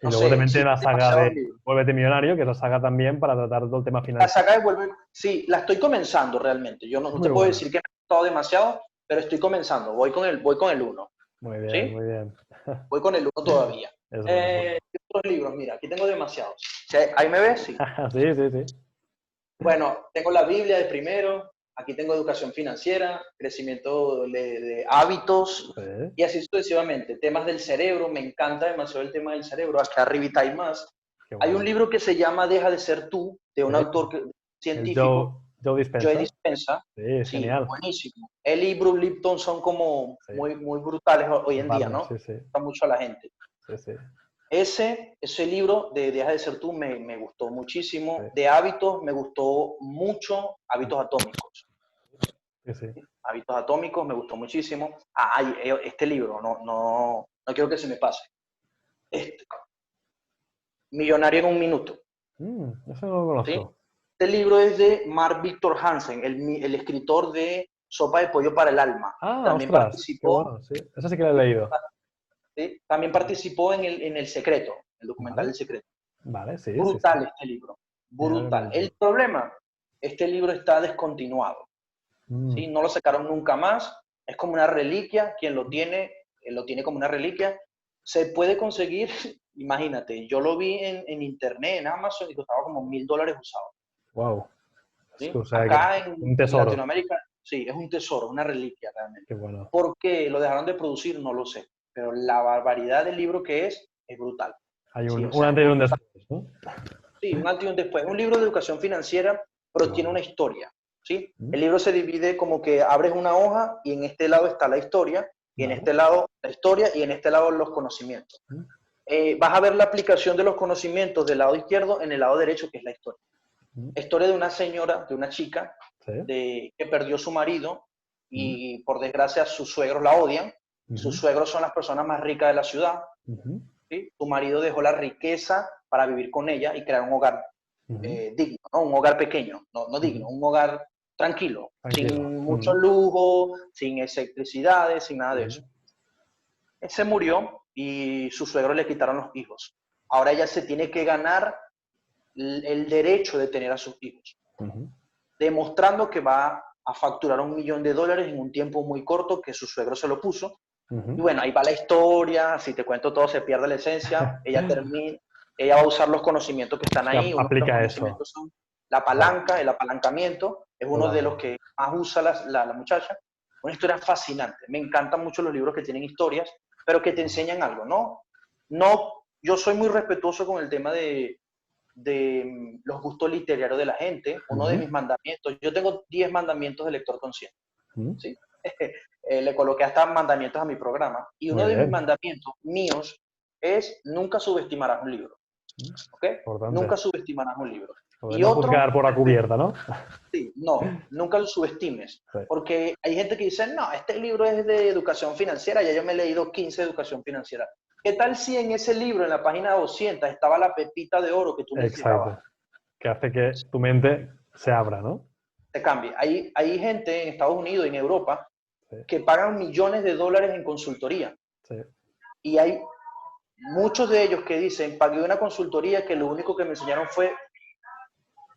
Y no luego sé, también tiene sí, la saga demasiados de libros. Vuélvete Millonario, que es la saga también para tratar todo el tema La financiero. saga de Vuelve, sí, la estoy comenzando realmente. Yo no, Es no muy te puedo buena. decir que me ha gustado demasiado, pero estoy comenzando. Voy con el uno. Muy bien, ¿Sí? muy bien. Voy con el uno todavía. Es bueno, es bueno. ¿Qué otros libros? Mira, aquí tengo demasiados. ¿Sí? ¿Ahí me ves? Sí. Sí, sí, sí. Bueno, tengo la Biblia de primero, aquí tengo educación financiera, crecimiento de hábitos Sí, y así sucesivamente. Temas del cerebro, me encanta demasiado el tema del cerebro, acá arribita hay más. qué Hay un bueno. libro que se llama Deja de ser tú, de un Sí. autor El científico, Joe Joe Dispenza. Dispenza. Sí, es Sí, genial. buenísimo. Él y Bruce Lipton son como Sí, muy brutales hoy son en día, partners, ¿no? sí, sí. Gusta mucho a la gente. Sí, sí. Ese libro de Deja de ser tú me gustó Sí, muchísimo. De hábitos me gustó mucho Hábitos Atómicos. sí, sí. Hábitos Atómicos me gustó muchísimo. Este libro, no quiero que se me pase. Este, Millonario en un minuto. Eso no lo ¿Sí? conozco. Este libro es de Mark Victor Hansen, el escritor de Sopa de Pollo para el Alma. Ah, También ostras, qué participó, bueno, sí. Eso sí que lo he leído. ¿sí? También participó en El Secreto, el documental Vale, El Secreto. vale, sí, sí, sí. Brutal este libro, En brutal. el El libro. problema, este libro está descontinuado, Mm, ¿sí? No lo sacaron nunca más, es como una reliquia, quien lo tiene como una reliquia. Se puede conseguir, imagínate, yo lo vi en internet, en Amazon, y costaba como $1000 usado, wow. ¿sí? O sea que Acá un en tesoro. Latinoamérica, sí, es un tesoro, una reliquia realmente. Qué bueno. ¿Por qué lo dejaron de producir? No lo sé, pero la barbaridad del libro que es brutal. Hay Sí, o un sea, es antes y un brutal. después, ¿no? Sí, un antes y un después. Es un libro de educación financiera, Qué pero tiene bueno. una historia, ¿sí? Mm, El libro se divide como que abres una hoja y en este lado está la historia, y en vale. este lado la historia, y en este lado los conocimientos. Mm, Vas a ver la aplicación de los conocimientos del lado izquierdo en el lado derecho, que es la historia. mm, La historia de una señora, de una chica, sí. que perdió su marido Mm, y por desgracia sus suegros la odian. Sus ujú, suegros son las personas más ricas de la ciudad. ujú, ¿Sí? Su marido dejó la riqueza para vivir con ella y crear un hogar ujú, digno, ¿no? Un hogar pequeño, no ujú. digno, un hogar tranquilo, Tranquilo. sin mucho Mm, lujo, sin electricidades, sin nada de eso. sí. Él se murió y sus suegros le quitaron los hijos. Ahora ella se tiene que ganar el derecho de tener a sus hijos, Ujú, demostrando que va a facturar $1 millón en un tiempo muy corto que su suegro se lo puso. Y ujú. bueno, ahí va la historia, si te cuento todo se pierde la esencia, ella va a usar los conocimientos que están Se ahí, uno de los aplica eso. conocimientos son la Vale, palanca, el apalancamiento, es uno de los totalmente. que más usa la muchacha. Una historia fascinante, me encantan mucho los libros que tienen historias, pero que te enseñan algo, ¿no? No, yo soy muy respetuoso con el tema de los gustos literarios de la gente, uno de Ujú, mis mandamientos, yo tengo 10 mandamientos de lector consciente, ujú. ¿sí? Le coloqué hasta mandamientos a mi programa. Y uno Muy de mis bien. mandamientos míos es nunca subestimarás un libro. ¿Ok? Importante. Nunca subestimarás un libro. Poder Y no otro, juzgar por la cubierta, ¿no? sí, no, nunca lo subestimes. Sí. Porque hay gente que dice, no, este libro es de educación financiera, ya yo me he leído 15 de educación financiera. ¿Qué tal si en ese libro, en la página 200, estaba la pepita de oro que tú necesitabas? Exacto. Que hace que tu mente se abra, ¿no? Te cambie. Hay gente en Estados Unidos, en Europa, Sí, que pagan millones de dólares en consultoría. sí. Y hay muchos de ellos que dicen, pagué una consultoría que lo único que me enseñaron fue,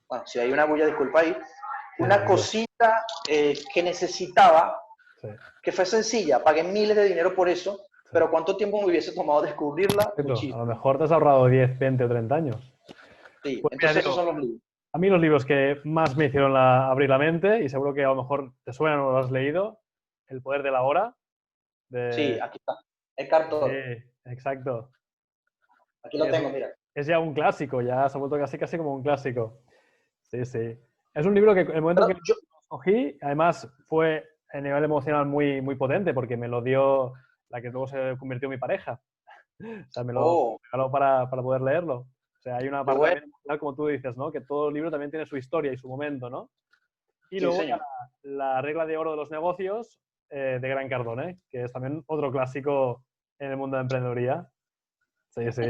bueno, si hay una bulla, disculpa ahí, No, una tranquilo. cosita que necesitaba, Sí, que fue sencilla, pagué miles de dinero por eso, sí. pero ¿cuánto tiempo me hubiese tomado descubrirla? Perfecto. A lo Muchísimo. mejor te has ahorrado 10, 20 o 30 años. Sí, Pues mira, entonces esos Diego, son los libros. a mí los libros que más me hicieron abrir la mente, y seguro que a lo mejor te suenan o lo has leído, El poder de la hora, Sí, de... aquí está. El cartón. Sí, exacto. Aquí lo Es, tengo, mira. es ya un clásico, ya se ha vuelto casi, casi como un clásico. Sí, sí. Es un libro que en el momento Pero que yo, lo escogí, además fue a nivel emocional muy, muy potente, porque me lo dio la que luego se convirtió en mi pareja. O sea, me lo oh, regaló para poder leerlo. O sea, hay una qué parte bueno. también emocional, como tú dices, ¿no? Que todo libro también tiene su historia y su momento, ¿no? Y Sí, luego señor. la regla de oro de los negocios de Gran Cardone, que es también otro clásico en el mundo de emprendeduría. Sí, sí,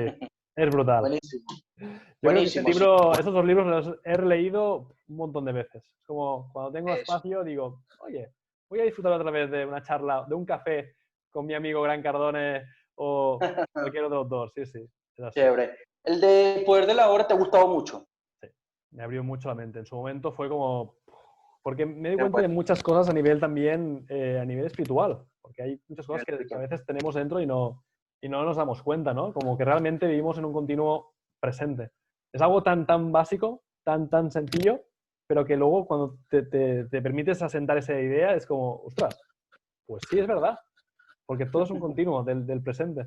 es brutal. Buenísimo. Yo creo que ese Buenísimo, sí. libro, esos dos libros los he releído un montón de veces. Es como cuando tengo Eso. espacio digo, oye, voy a disfrutar otra vez de una charla, de un café con mi amigo Gran Cardone o cualquier otro autor. Sí, sí, es así. Chévere. El de Poder de la Hora te ha gustado mucho. Sí, me abrió mucho la mente. En su momento fue como... Porque me di Qué cuenta de bueno. muchas cosas a nivel también, a nivel espiritual. Porque hay muchas cosas Nivel que a espiritual. veces tenemos dentro y no nos damos cuenta, ¿no? Como que realmente vivimos en un continuo presente. Es algo tan, tan básico, tan, tan sencillo, pero que luego cuando te permites asentar esa idea es como, ostras, pues sí, es verdad. Porque todo es un continuo del presente.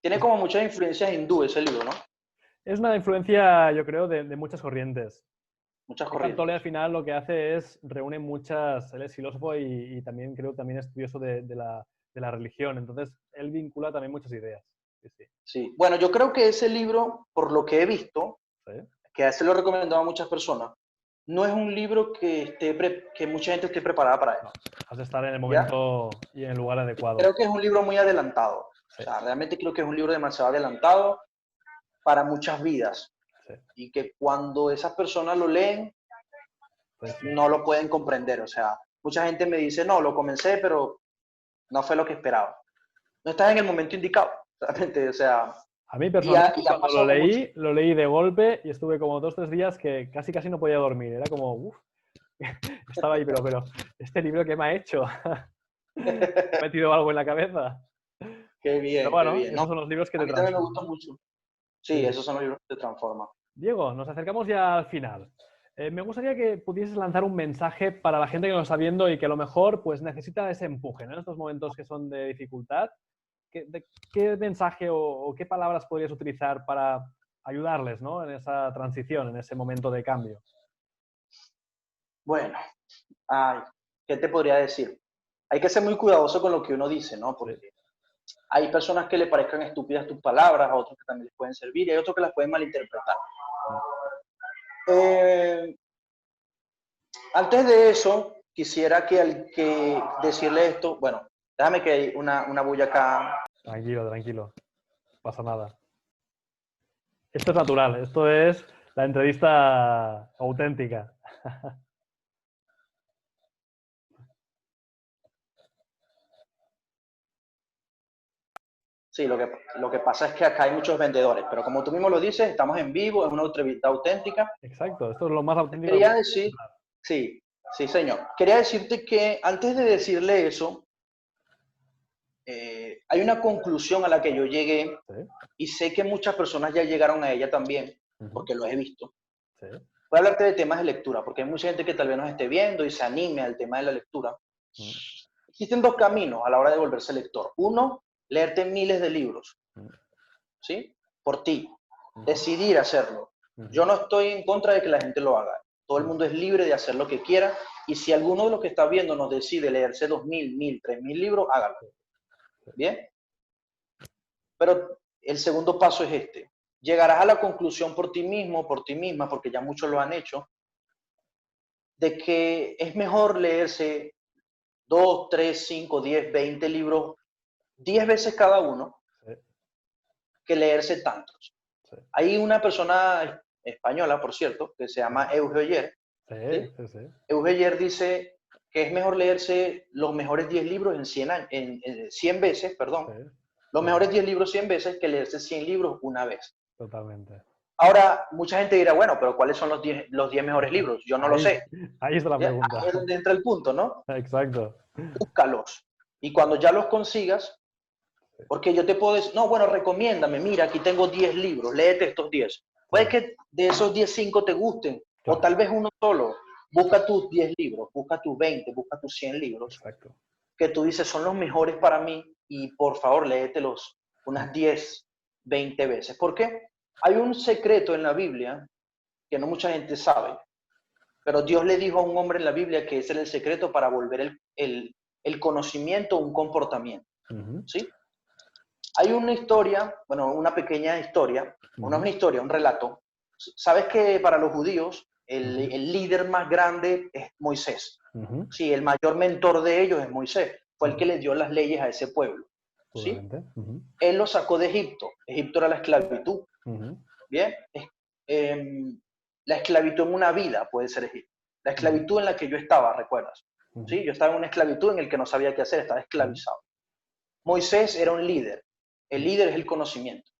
Tiene como muchas influencias hindú ese libro, ¿no? Es una influencia, yo creo, de muchas corrientes. Muchas Eckhart Tolle al corrientes. final lo que hace es reúne muchas, él es filósofo y también creo también estudioso de la religión, entonces él vincula también muchas ideas. Sí, sí, Sí. Bueno, yo creo que ese libro, por lo que he visto, sí. que se lo he recomendado a muchas personas, no es un libro que mucha gente esté preparada para él. No, has de estar en el ¿Ya? momento y en el lugar adecuado. Creo que es un libro muy adelantado. O Sí, sea, realmente creo que es un libro demasiado adelantado para muchas vidas. sí, Y que cuando esas personas lo leen, sí, sí. no lo pueden comprender. O sea, mucha gente me dice, no, lo comencé, pero no fue lo que esperaba. No estás en el momento indicado, realmente. O sea, A mí y personalmente ha cuando pasado con mucho. lo leí de golpe y estuve como 2 o 3 días que casi casi no podía dormir. Era como, uff, estaba ahí, pero, ¿este libro qué me ha hecho? ¿Me ha metido algo en la cabeza? Qué Pero bien, qué bueno, bien. No, esos son los libros que a te mí también me transforman. gusta mucho. Sí, Sí. esos son los libros que te transforman. Diego, nos acercamos ya al final. Me gustaría que pudieses lanzar un mensaje para la gente que nos está viendo y que a lo mejor pues, necesita ese empuje, ¿no? En estos momentos que son de dificultad. ¿Qué mensaje o qué palabras podrías utilizar para ayudarles, ¿no? En esa transición, en ese momento de cambio? Bueno, ay, ¿qué te podría decir? Hay que ser muy cuidadoso con lo que uno dice, ¿no? Sí, Porque hay personas que le parezcan estúpidas tus palabras, a otros que también les pueden servir y hay otros que las pueden malinterpretar. Eh, Antes de eso, quisiera que decirle esto. Bueno, déjame que hay una bulla acá. tranquilo, tranquilo. No pasa nada. Esto es natural, esto es la entrevista auténtica. Sí, lo que pasa es que acá hay muchos vendedores, pero como tú mismo lo dices, estamos en vivo, es una entrevista auténtica. Exacto, esto es lo más auténtico que Quería puedes decir, encontrar. sí, sí, señor. Quería decirte que antes de decirle eso, hay una conclusión a la que yo llegué Sí, y sé que muchas personas ya llegaron a ella también, ujú, porque lo he visto. sí, Voy a hablarte de temas de lectura, porque hay mucha gente que tal vez nos esté viendo y se anime al tema de la lectura. mm, Existen dos caminos a la hora de volverse lector. Uno, leerte miles de libros, mm, ¿sí? Por ti. ujú, Decidir hacerlo. Yo ujú, no estoy en contra de que la gente lo haga. Todo el mm, mundo es libre de hacer lo que quiera. Y si alguno de los que está viendo nos decide leerse 2000, 1000, 3000 libros, hágalo. sí, ¿Bien? Pero el segundo paso es este. Llegarás a la conclusión por ti mismo, por ti misma, porque ya muchos lo han hecho, de que es mejor leerse 2, 3, 5, 10, 20 libros 10 veces cada uno sí, que leerse tantos. sí, Hay una persona española, por cierto, que se llama sí, Euge, sí, ¿sí? sí, sí, Euge dice que es mejor leerse los mejores 10 libros en 100, en 100 veces, sí, perdón, los sí, sí, mejores 10 libros 100 veces que leerse 100 libros una vez. totalmente. Ahora, mucha gente dirá, bueno, pero ¿cuáles son los 10 mejores libros? Yo no lo Ahí, sé. ahí está la ¿Ya? Ahí es pregunta. donde entra el punto, ¿no? Exacto. Búscalos. Y cuando ya los consigas, porque yo te puedo decir, no, bueno, recomiéndame, mira, aquí tengo 10 libros, léete estos 10. Sí, Puede que de esos 10 5 te gusten, o claro, tal vez uno solo. Busca tus 10 libros, busca tus 20, busca tus 100 libros, exacto. que tú dices son los mejores para mí y por favor léetelos Mm, unas 10, 20 veces. ¿Por qué? Hay un secreto en la Biblia que no mucha gente sabe, pero Dios le dijo a un hombre en la Biblia que ese era el secreto para volver el conocimiento un comportamiento, ujú, ¿sí? Hay una historia, bueno, una pequeña historia, o no es ujú, una historia, un relato. Sabes que para los judíos ujú, el líder más grande es Moisés. ujú, Sí, el mayor mentor de ellos es Moisés. Fue el que ujú, le dio las leyes a ese pueblo. ¿sí? Totalmente. Él los sacó de Egipto. Egipto era la esclavitud. Bien. La esclavitud en una vida puede ser Egipto. La esclavitud en la que yo estaba, ¿recuerdas? ¿Sí? Yo estaba en una esclavitud en la que no sabía qué hacer, estaba esclavizado. Moisés era un líder. El líder es el conocimiento.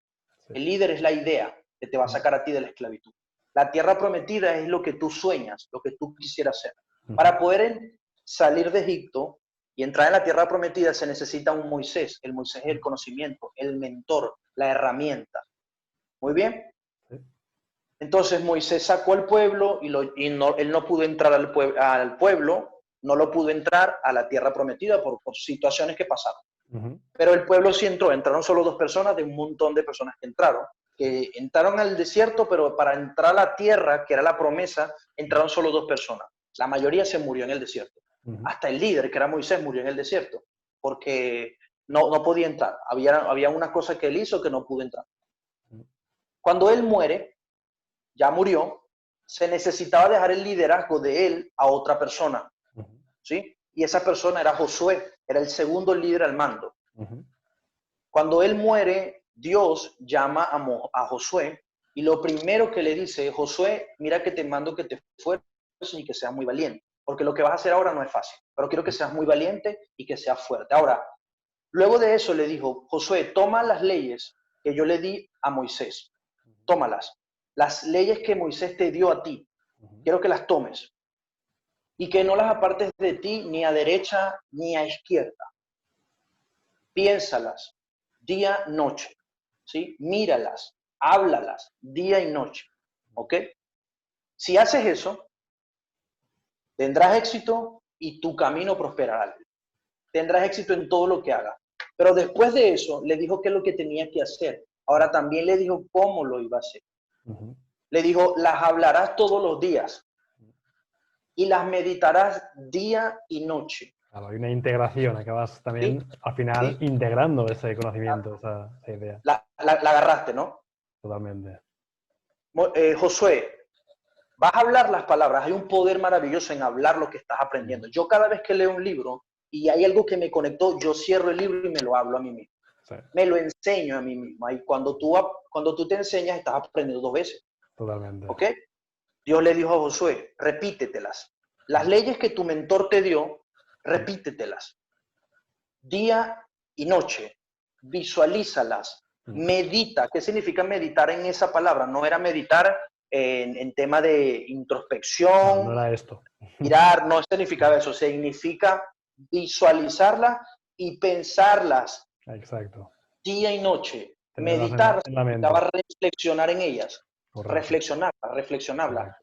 El líder es la idea que te va a sacar a ti de la esclavitud. La tierra prometida es lo que tú sueñas, lo que tú quisieras hacer. Para poder salir de Egipto y entrar en la tierra prometida se necesita un Moisés. El Moisés es el conocimiento, el mentor, la herramienta. Muy bien. Entonces Moisés sacó al pueblo él no pudo entrar al pueblo, no lo pudo entrar a la tierra prometida por situaciones que pasaron. Pero el pueblo sí entró, entraron solo 2 personas de un montón de personas que entraron al desierto, pero para entrar a la tierra, que era la promesa, entraron solo 2 personas. La mayoría se murió en el desierto. Hasta el líder, que era Moisés, murió en el desierto, porque no podía entrar. Había una cosa que él hizo que no pudo entrar. Cuando él muere, ya murió, se necesitaba dejar el liderazgo de él a otra persona, ¿sí? Y esa persona era Josué, era el segundo líder al mando. Cuando él muere, Dios llama a Josué y lo primero que le dice, Josué, mira que te mando que te esfuerces y que seas muy valiente, porque lo que vas a hacer ahora no es fácil, pero quiero que seas muy valiente y que seas fuerte. Ahora, luego de eso le dijo, Josué, toma las leyes que yo le di a Moisés, tómalas. Las leyes que Moisés te dio a ti, quiero que las tomes y que no las apartes de ti ni a derecha ni a izquierda. Piénsalas día, noche, ¿sí? Míralas, háblalas día y noche, ¿ok? Si haces eso, tendrás éxito y tu camino prosperará. Tendrás éxito en todo lo que hagas. Pero después de eso, le dijo qué es lo que tenía que hacer. Ahora también le dijo cómo lo iba a hacer. Le dijo, las hablarás todos los días y las meditarás día y noche. Claro, hay una integración, acabas también ¿Sí? al final ¿Sí? integrando ese conocimiento, esa idea. La agarraste, ¿no? Totalmente. Josué, vas a hablar las palabras. Hay un poder maravilloso en hablar lo que estás aprendiendo. Yo cada vez que leo un libro y hay algo que me conectó, yo cierro el libro y me lo hablo a mí mismo. Sí. Me lo enseño a mí mismo. Y cuando tú te enseñas, estás aprendiendo 2 veces. Totalmente. ¿Ok? Dios le dijo a Josué, repítetelas. Las leyes que tu mentor te dio, repítetelas. Día y noche. Visualízalas. Medita. ¿Qué significa meditar en esa palabra? No era meditar en tema de introspección. No era esto. Mirar, no significaba eso. Significa visualizarlas y pensarlas. Exacto. Día y noche. Meditar significaba reflexionar en ellas. Correcto. Reflexionarla,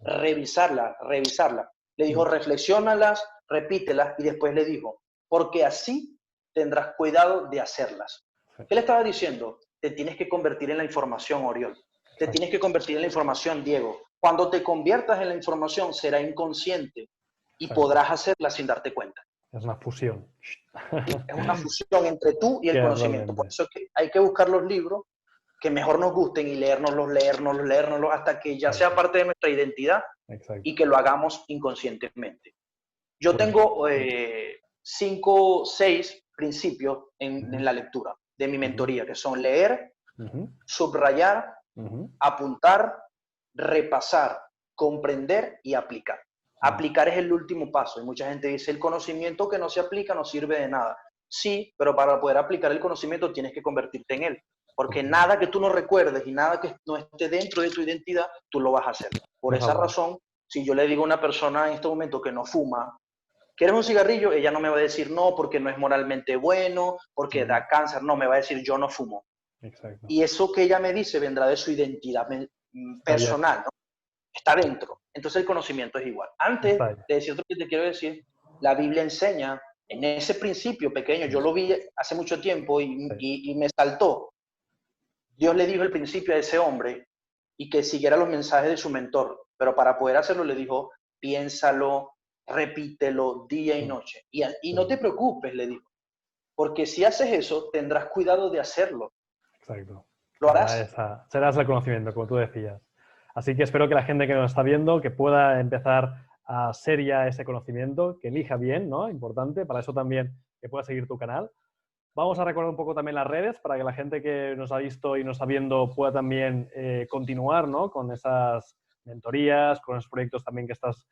revisarla. Le dijo, reflexiónalas, repítelas, y después le dijo, porque así tendrás cuidado de hacerlas. Sí. ¿Qué le estaba diciendo? Te tienes que convertir en la información, Oriol. Te tienes que convertir en la información, Diego. Cuando te conviertas en la información, será inconsciente y podrás hacerla sin darte cuenta. Es una fusión. ¿Sí? Es una fusión entre tú y el conocimiento. Por eso es que hay que buscar los libros que mejor nos gusten y leérnoslos hasta que ya sea parte de nuestra identidad. Exacto. Y que lo hagamos inconscientemente. Yo tengo 5, 6 principios en la lectura de mi mentoría, que son leer, subrayar, apuntar, repasar, comprender y aplicar. Aplicar es el último paso y mucha gente dice el conocimiento que no se aplica no sirve de nada. Sí, pero para poder aplicar el conocimiento tienes que convertirte en él. Porque nada que tú no recuerdes y nada que no esté dentro de tu identidad, tú lo vas a hacer. Por esa razón, si yo le digo a una persona en este momento que no fuma, ¿quieres un cigarrillo? Ella no me va a decir no porque no es moralmente bueno, porque da cáncer. No, me va a decir yo no fumo. Exacto. Y eso que ella me dice vendrá de su identidad personal, ¿no? Está dentro. Entonces el conocimiento es igual. Antes de decir lo que te quiero decir, la Biblia enseña en ese principio pequeño, yo lo vi hace mucho tiempo y me saltó. Dios le dijo al principio a ese hombre y que siguiera los mensajes de su mentor, pero para poder hacerlo le dijo, piénsalo, repítelo día y noche. Y no te preocupes, le dijo, porque si haces eso, tendrás cuidado de hacerlo. Exacto. Lo harás. Serás el conocimiento, como tú decías. Así que espero que la gente que nos está viendo, que pueda empezar a ser ya ese conocimiento, que elija bien, ¿no? Importante, para eso también que pueda seguir tu canal. Vamos a recordar un poco también las redes para que la gente que nos ha visto y nos está viendo pueda también continuar, ¿no? Con esas mentorías, con esos proyectos también que estás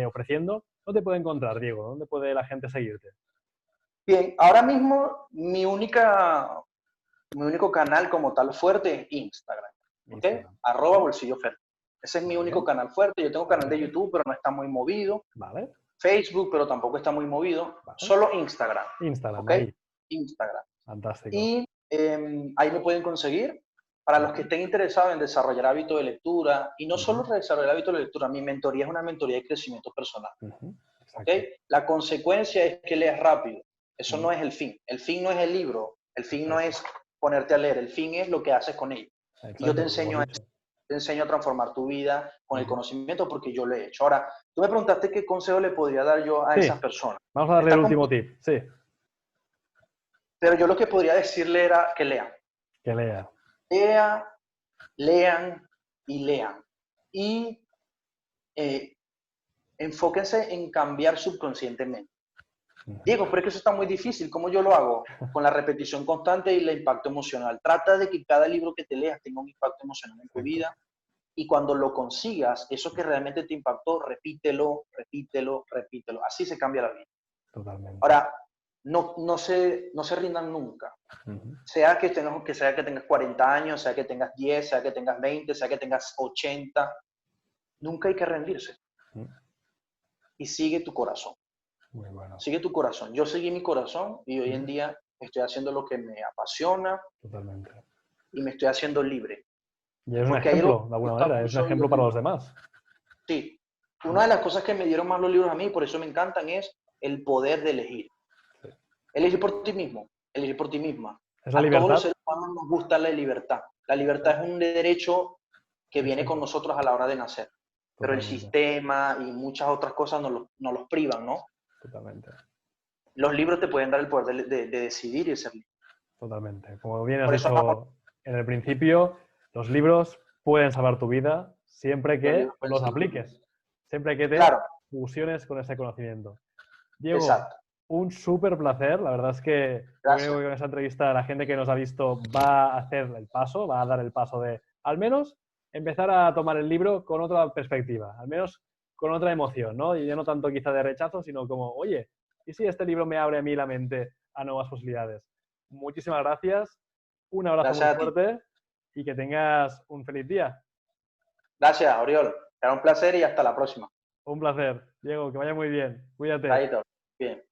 ofreciendo. ¿Dónde te puede encontrar, Diego? ¿Dónde puede la gente seguirte? Bien, ahora mismo mi único canal como tal fuerte es Instagram, ¿ok? Instagram. @bolsillo Fer. Ese es mi único Vale, canal fuerte. Yo tengo canal de perfecto. YouTube, pero no está muy movido. Vale, Facebook, pero tampoco está muy movido. vale. Solo Instagram, Instagram, ¿ok? ahí. Instagram. Fantástico. Y ahí me pueden conseguir. Para los que estén interesados en desarrollar hábito de lectura, y no solo desarrollar hábito de lectura, mi mentoría es una mentoría de crecimiento personal. ¿Ok? Exacto. La consecuencia es que leas rápido. Eso Mm, no es el fin. El fin no es el libro. El fin no exacto. es ponerte a leer. El fin es lo que haces con ello. Y yo te Exacto, lo enseño hemos a eso. dicho. Te enseño a transformar tu vida con el Ujú. conocimiento porque yo lo he hecho. Ahora, tú me preguntaste qué consejo le podría dar yo a esas Sí, personas. vamos a darle el Está último complicado, tip. Sí, pero yo lo que podría decirle era que lean. que lea. Lean, lean y lean. Y eh, enfóquense en cambiar subconscientemente. Diego, pero es que eso está muy difícil. ¿Cómo yo lo hago? Con la repetición constante y el impacto emocional. Trata de que cada libro que te leas tenga un impacto emocional en tu Exacto. vida y cuando lo consigas, eso que realmente te impactó, repítelo, repítelo, repítelo. Así se cambia la vida. Totalmente. Ahora, no se rindan nunca. Ujú. Sea que tengas 40 años, sea que tengas 10, sea que tengas 20, sea que tengas 80, nunca hay que rendirse. Mm, Y sigue tu corazón. muy bueno. Sigue tu corazón. Yo seguí mi corazón y hoy en Mm, día estoy haciendo lo que me apasiona totalmente. y me estoy haciendo libre. Y es un Porque hay algo que ejemplo, de me alguna gusta manera, es un mucho en ejemplo los para los libros. demás. Sí, una Mm, de las cosas que me dieron más los libros a mí, por eso me encantan, es el poder de elegir. sí. Elegir por ti mismo, elegir por ti misma. Es la A todos los libertad. seres humanos nos gusta la libertad. La libertad es un derecho que viene con Exacto. nosotros a la hora de nacer. Pero el Totalmente. sistema y muchas otras cosas nos los privan, ¿no? Totalmente. Los libros te pueden dar el poder de decidir y ser libre. Totalmente. Como bien has Por eso dicho en el principio, los libros pueden salvar tu vida siempre los que libros pueden los ser. apliques, siempre que te Claro, fusiones con ese conocimiento. Diego, exacto. un súper placer. La verdad es que yo creo Gracias. que con esta entrevista la gente que nos ha visto va a hacer el paso, va a dar el paso de al menos empezar a tomar el libro con otra perspectiva, al menos con otra emoción, ¿no? Y ya no tanto quizá de rechazo, sino como, oye, ¿y si este libro me abre a mí la mente a nuevas posibilidades? Muchísimas gracias, un abrazo muy Gracias a ti. fuerte y que tengas un feliz día. Gracias, Oriol. Será un placer y hasta la próxima. Un placer. Diego, que vaya muy bien. Cuídate. Chaito. Bien.